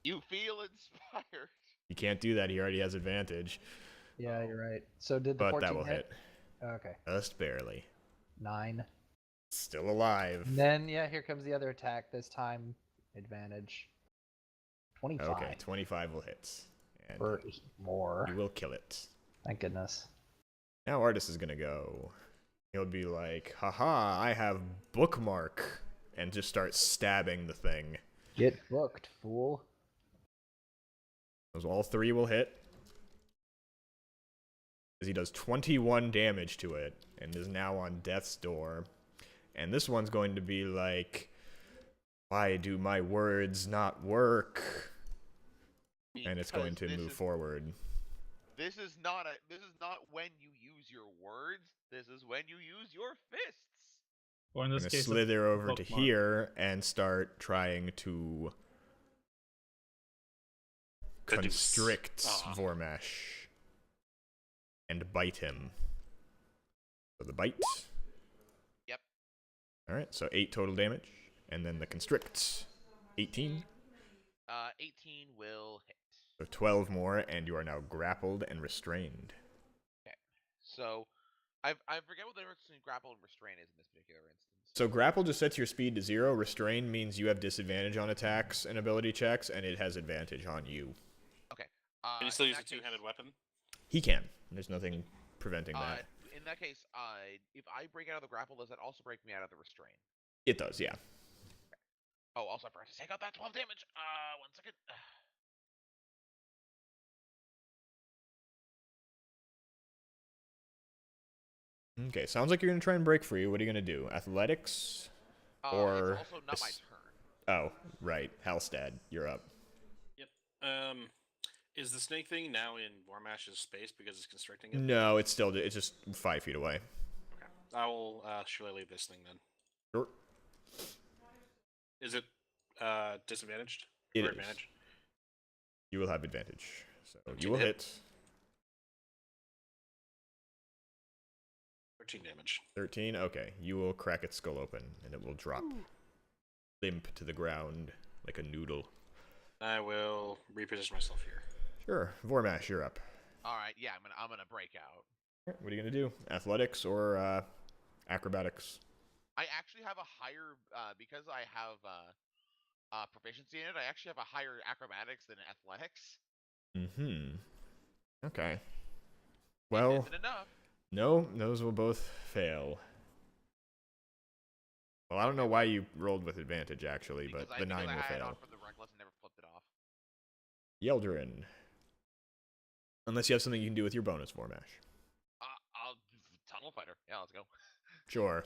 You feel inspired. You can't do that. He already has advantage. Yeah, you're right. So did the But 14 that will hit. Okay. Just barely. 9. Still alive. And then, yeah, here comes the other attack. This time, advantage. 25. Okay, 25 will hit. And For 8 more. you will kill it. Thank goodness. Now Artis is gonna go. He'll be like, haha, I have bookmark. And just start stabbing the thing. Get booked, fool. Those all 3 will hit. As he does 21 damage to it. And is now on death's door. And this one's going to be like, why do my words not work? And it's going to move forward. This is not when you use your words. This is when you use your fists. Or in I'm this going to case, slither over to bookmark. here and start trying to constrict Vormesh and bite him. So the bite. Yep. Alright, so 8 total damage. And then the constrict. 18. 18 will hit. So 12 more, and you are now grappled and restrained. Okay. So, I forget what the difference between grapple and restrain is in this particular instance. So grapple just sets your speed to 0. Restrain means you have disadvantage on attacks and ability checks, and it has advantage on you. Okay. Can you still in use a that case- two-handed weapon? He can. There's nothing preventing that. In that case, if I break out of the grapple, does that also break me out of the restrain? It does, yeah. Oh, also I forgot to take out that 12 damage. 1 second. Okay, sounds like you're going to try and break free. What are you going to do? Athletics? Or it's also not my turn. Oh, right. Halstead, you're up. Yep. Is the snake thing now in Vormash's space because it's constricting it? No, it's just 5 feet away. Okay. I will surely leave this thing then. Sure. Is it disadvantaged? It or is. advantage? You will have advantage. So you 13 will hit. hit 13 damage. 13. Okay, you will crack its skull open, and it will drop limp to the ground like a noodle. I will reposition myself here. Sure. Vormash, you're up. All right, yeah, I'm gonna break out. What are you going to do? Athletics or acrobatics? I actually have a higher because I have proficiency in it. I actually have a higher acrobatics than athletics. Mm-hmm. Okay. Well, Isn't enough. No, those will both fail. Well, I don't know why you rolled with advantage, actually, but the 9 will I had it on fail. from the reckless and never flipped it off. Yeldrin. Unless you have something you can do with your bonus Vormash. I'll tunnel fighter. Yeah, let's go. Sure.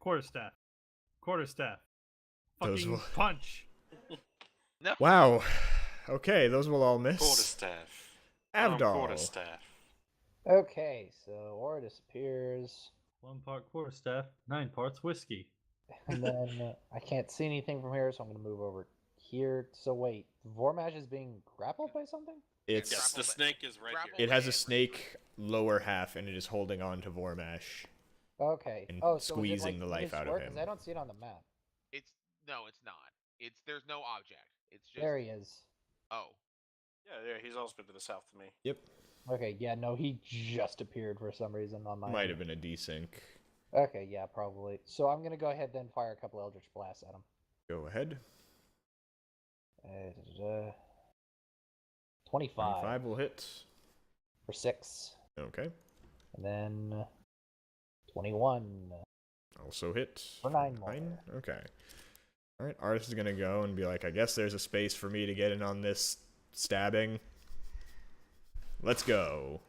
Quarterstaff. Quarterstaff. Those Fucking will- punch. No. Wow. Okay, those will all miss. Quarterstaff. Avdol. Quarterstaff. Okay, so aura disappears, 1 part quarterstaff, 9 parts whiskey. and then I can't see anything from here, so I'm gonna move over here. So wait, Vormash is being grappled by something? It's Yes, the snake is right grapple- here. it has a snake lower half, and it is holding on to Vormash. Okay. And Oh, so squeezing is it, the like, life his out of work? him. 'Cause I don't see it on the map. It's not. There's no object. It's just. There he is. Oh. Yeah, he's also been to the south to me. Yep. Okay, yeah, no, he just appeared for some reason on my. Might have been a desync. Okay, yeah, probably. So I'm gonna go ahead then fire a couple Eldritch Blasts at him. Go ahead. 25 25 will hit. for 6, Okay. and then 21. Also hit. For 9 more. Okay. Alright, Artist is gonna go and be like, I guess there's a space for me to get in on this stabbing. Let's go.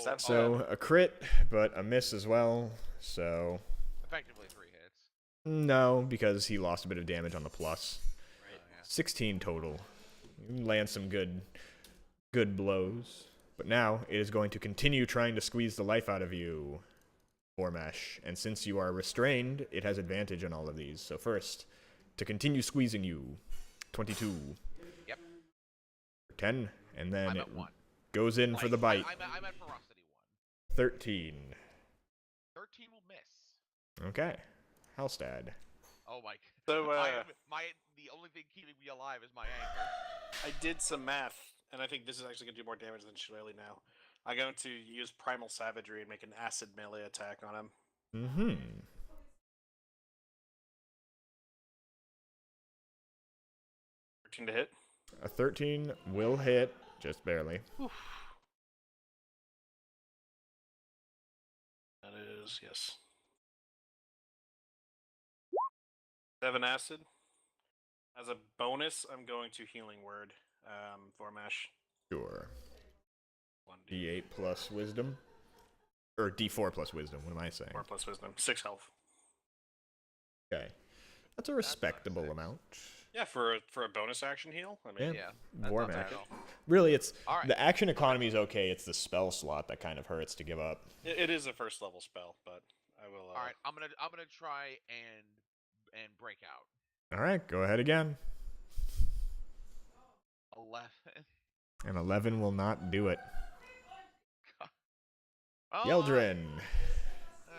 That's So, a crit, but a miss as well. So, Effectively 3 hits. no, because he lost a bit of damage on the plus. Right. 16 total. You land some good blows. But now, it is going to continue trying to squeeze the life out of you, Vormash. And since you are restrained, it has advantage on all of these. So first, to continue squeezing you, 22. Yep. 10, and then I'm it at 1. goes in for the bite. I'm at ferocity 1. 13. 13 will miss. Okay. Halstad. Oh my. So, the only thing keeping me alive is my anger. I did some math, and I think this is actually going to do more damage than Shillelagh now. I'm going to use Primal Savagery and make an acid melee attack on him. Mm-hmm. 13 to hit. A 13 will hit, just barely. That is, yes. 7 acid. As a bonus, I'm going to Healing Word, Vormash. Sure. 1d4 D8 plus wisdom. Or D4 plus wisdom, what am I saying? plus wisdom. 6 health. Okay. That's a respectable six. amount. Yeah, for a bonus action heal. I mean, Yeah. Vormash. Not bad at all. Really, it's All right. the action economy is okay. It's the spell slot that kind of hurts to give up. it is a first level spell, but I will. All right. I'm gonna try and break out. All right, go ahead again. 11. And 11 will not do it. Oh, Yeldrin. uh,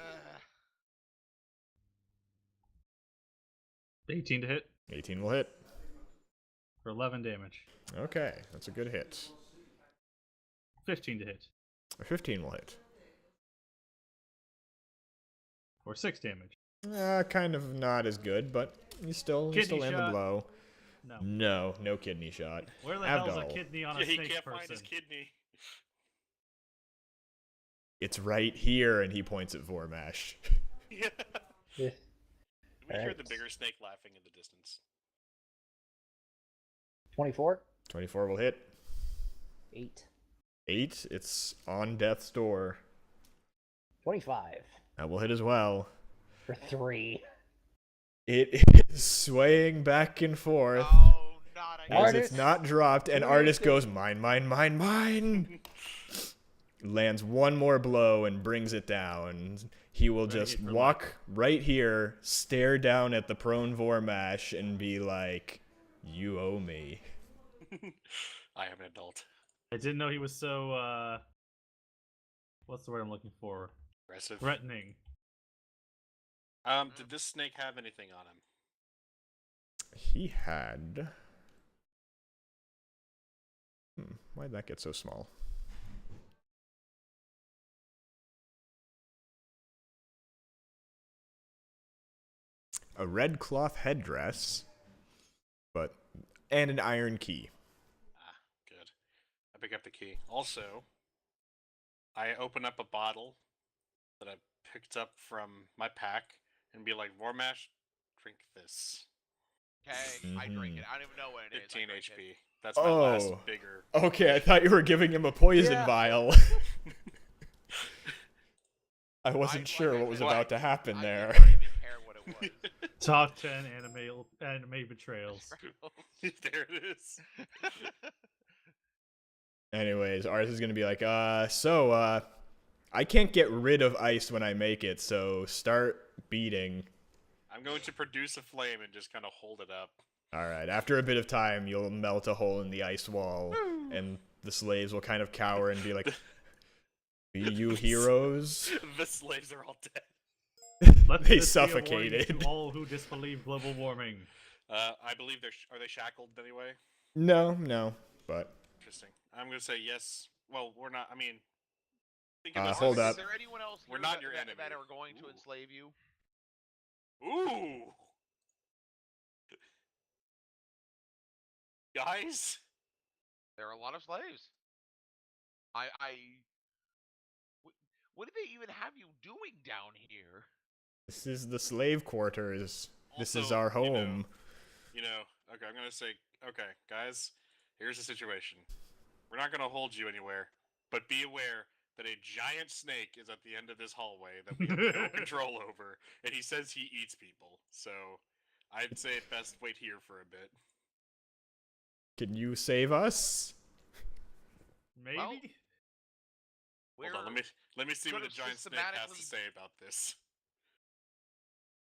18 to hit 18 will hit. for 11 damage. Okay, that's a good hit. 15 to hit 15 will hit. for 6 damage. Kind of not as good, but you still Kidney land the shot. blow. No. No kidney shot. Where the hell's a Abdol. kidney on a Yeah, he snake can't person? find his kidney. It's right here, and he points at Vormash. Yeah. Yeah. We hear the Alright. bigger snake laughing in the distance. 24? 24 will hit. 8. 8, it's on death's door. 25 That will hit as well. for 3. It is swaying back and forth oh, not again. as Artist. it's not dropped, and Do Artist anything. goes, mine, mine, mine, mine. Lands one more blow and brings it down. He will just Renegade for walk right here, stare down at the prone Vormash, and be like, you owe me. I am an adult. I didn't know he was so, what's the word I'm looking for? Aggressive. Threatening. Did this snake have anything on him? He had... why'd that get so small? A red cloth headdress, but and an iron key. Ah, good. I pick up the key. Also, I open up a bottle that I picked up from my pack and be like, Vormash, drink this. Okay, I drink it. I don't even know what it is. 15 I drink HP. it. That's my last Oh. bigger. Okay, I thought you were giving him a poison Yeah. vial. I wasn't like sure I what was said, about to happen I there. did not even care what it was. Top 10 anime betrayals. There it is. Anyways, ours is gonna be like, I can't get rid of ice when I make it, so start beating. I'm going to produce a flame and just kind of hold it up. Alright, after a bit of time, you'll melt a hole in the ice wall, and the slaves will kind of cower and be like, be you heroes? The slaves are all dead. Let They this be a warning suffocated. to all who disbelieve global warming. I believe are they shackled anyway? No, but Interesting. I'm going to say yes. Well, we're not. I mean, think Uh, of us hold as- up. Is there anyone else We're here not that, your that, enemy. that are going to Ooh. enslave you? Ooh. Guys? There are a lot of slaves. What do they even have you doing down here? this is the slave quarters. This is Also, our home. Okay, I'm going to say, okay, guys, here's the situation. We're not going to hold you anywhere, but be aware that a giant snake is at the end of this hallway that we have no control over, and he says he eats people. So I'd say best wait here for a bit. Can you save us? Maybe? Well, We're Hold on, let me see what gonna the giant snake has to systematically- say about this.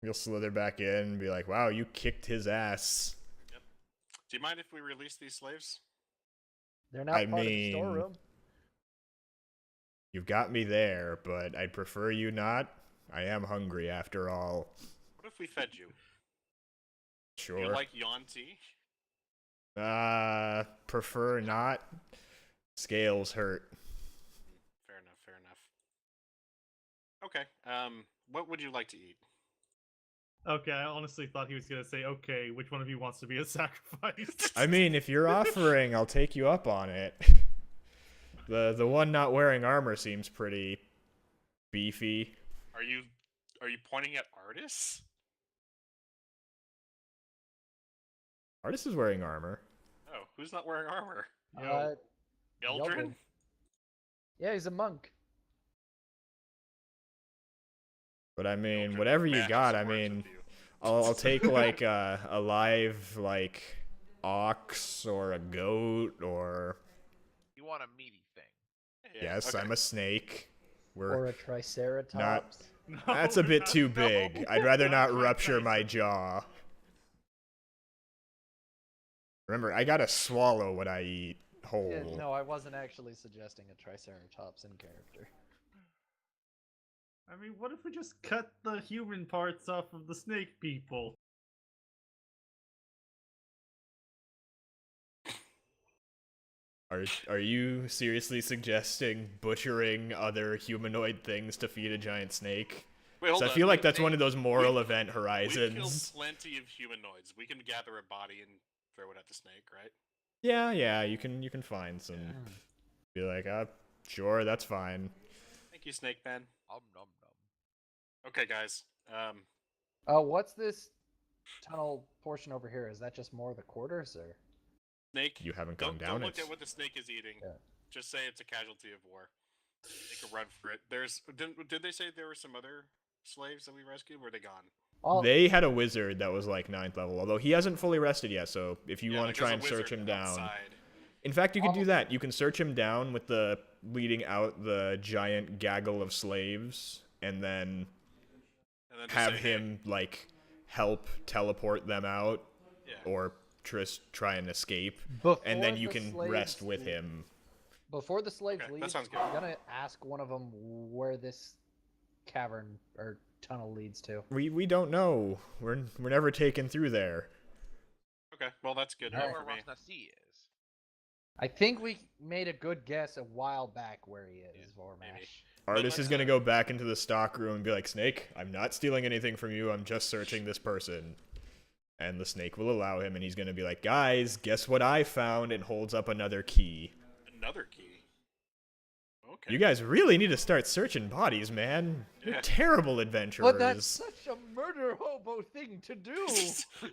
You'll slither back in and be like, wow, you kicked his ass. Do you mind if we release these slaves? They're not I part of the mean- storeroom. You've got me there, but I'd prefer you not. I am hungry after all. What if we fed you? Sure. You like yawn tea? Prefer not. Scales hurt. Fair enough, fair enough. Okay, what would you like to eat? Okay, I honestly thought he was gonna say, okay, which one of you wants to be a sacrifice? I mean, if you're offering, I'll take you up on it. The one not wearing armor seems pretty beefy. Are you pointing at Artis? Artis is wearing armor. Oh, who's not wearing armor? Uh, Eldrin? Yeldrin. Yeah, he's a monk. But I mean, Eldrin, whatever may I you have got, some I words mean, with you? I'll take like a live like ox or a goat or You want a meaty thing. Yeah, yes, okay. I'm a snake. Or We're a triceratops. No, that's a bit not- too no, big. I'd rather not not rupture my Triceratops. jaw. Remember, I gotta swallow what I eat whole. Yeah, no, I wasn't actually suggesting a triceratops in character. I mean, what if we just cut the human parts off of the snake people? Are you seriously suggesting butchering other humanoid things to feed a giant snake? Wait, 'Cause hold I on. feel like that's one of those moral we- event We killed horizons. plenty of humanoids. We can gather a body and throw it at the snake, right? Yeah, you can find some. Be like, sure, that's fine. Thank you, Snake Man. Nom nom nom. Okay, guys. Oh, what's this tunnel portion over here? Is that just more of the quarters, or? Snake. You haven't gone Don't down look it. at what the snake is eating. Yeah. Just say it's a casualty of war. Make a run for it. Did they say there were some other slaves that we rescued? Were they gone? All, They had a wizard that was like 9th level, although he hasn't fully rested yet. So if you Yeah, want like, to try there's and a search wizard him down, outside. in fact, you can do Oh. that. You can search him down with the leading out the giant gaggle of slaves, and then And then just have say, hey, him like help teleport them out, yeah. or just try and escape, before and then you the can slaves rest with leave- him. Before the slaves Okay, that leave, sounds good. I'm gonna ask one of them where this cavern or tunnel leads to. We don't know. We're never taken through there. Okay, well that's good You know enough where for me. Ras Nsi is. I think we made a good guess a while back where he is, maybe. Vormash. Artist let's, is gonna go back into the stock room and be like, Snake, I'm not stealing anything from you. I'm just searching this person. And the snake will allow him, and he's going to be like, guys, guess what I found? And holds up another key. Another key. Okay. You guys really need to start searching bodies, man. You're Yeah. terrible adventurers. But that's such a murder hobo thing to do.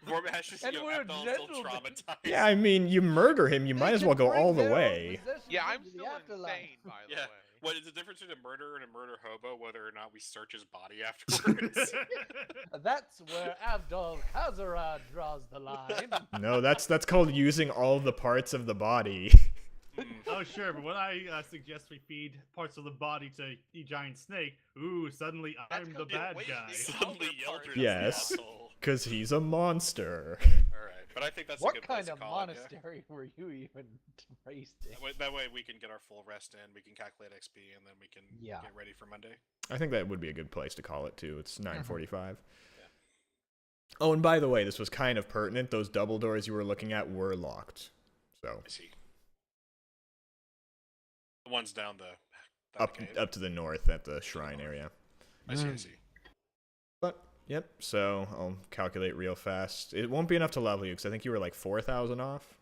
Vorbash just, And we're Abdal's still gentlemen. traumatized. Yeah, I mean, you murder him, you might as well go all the way. Yeah, I'm still insane, by the Yeah. way. What is the difference between a murderer and a murder hobo? Whether or not we search his body afterwards. That's where Abdul Khazarad draws the line. No, that's called using all the parts of the body. Oh, sure, but when I suggest we feed parts of the body to a giant snake, ooh, suddenly That's I'm the complete bad wasting. guy. Suddenly Other Yeldred is Yes. the asshole. Because he's a monster. Alright, but I think that's a What good place kind to of call it, yeah. monastery were you even raised in? That way we can get our full rest in, we can calculate XP, and then we can Yeah. get ready for Monday. I think that would be a good place to call it, too. It's 9:45. Yeah. Oh, and by the way, this was kind of pertinent. Those double doors you were looking at were locked. So, I see. The ones down the cave. up to the north at the shrine area. I see. But, yep, so I'll calculate real fast. It won't be enough to level you, because I think you were like 4,000 off.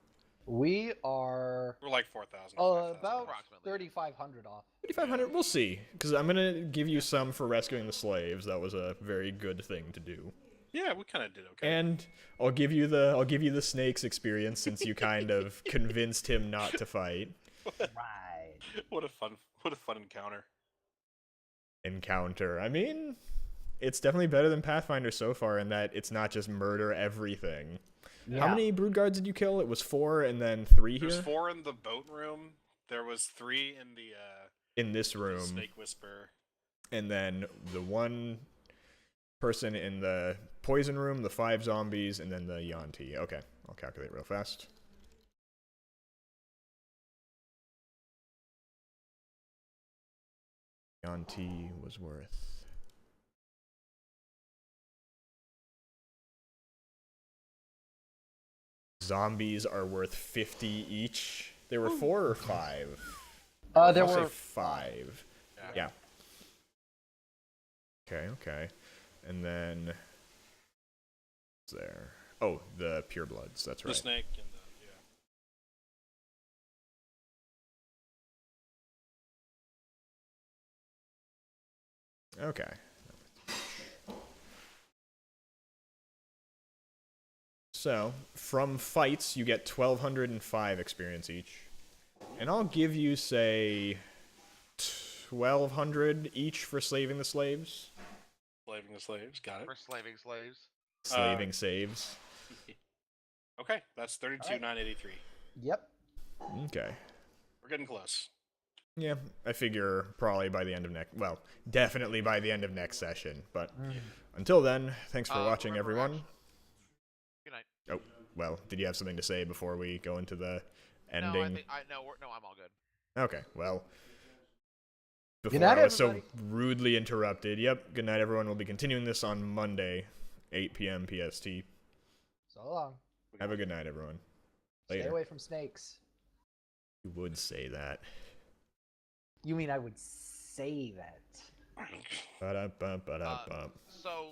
We are We're like 4,000. about Approximately. 3,500 off. 3,500, we'll see. Because I'm going to give you some for rescuing the slaves. That was a very good thing to do. Yeah, we kind of did okay. And I'll give you the snake's experience since you kind of convinced him not to fight. Right. What a fun encounter. I mean, it's definitely better than Pathfinder so far in that it's not just murder everything. Yeah. How many brood guards did you kill? It was 4 and then 3 here? There's 4 in the boat room. There was 3 in the in this room. snake whisper. And then the 1 person in the poison room, the 5 zombies, and then the Yanti. Okay, I'll calculate real fast. Yanti was worth... Zombies are worth 50 each. There were 4 or 5? There I'll say were 5. Yeah. Okay. And then... what's there? Oh, the purebloods, that's The right. snake and the Okay. So, from fights, you get 1,205 experience each. And I'll give you, say, 1,200 each for slaving the slaves. slaving the slaves. Got it. For slaving slaves. Slaving saves. Okay, that's 32,983. Yep. Okay. We're getting close. Yeah, I figure probably by the end of definitely by the end of next session. But until then, thanks for watching, remember, everyone. Good night. Oh, well, did you have something to say before we go into the ending? No, I'm all good. Okay, well, Good before night, I was so everybody. rudely interrupted. Yep, good night, everyone. We'll be continuing this on Monday, 8 p.m. PST. So long. Have a good night, everyone. Stay Later. away from snakes. You would say that. You mean I would say that? Ba-da-bum, ba-da-bum. So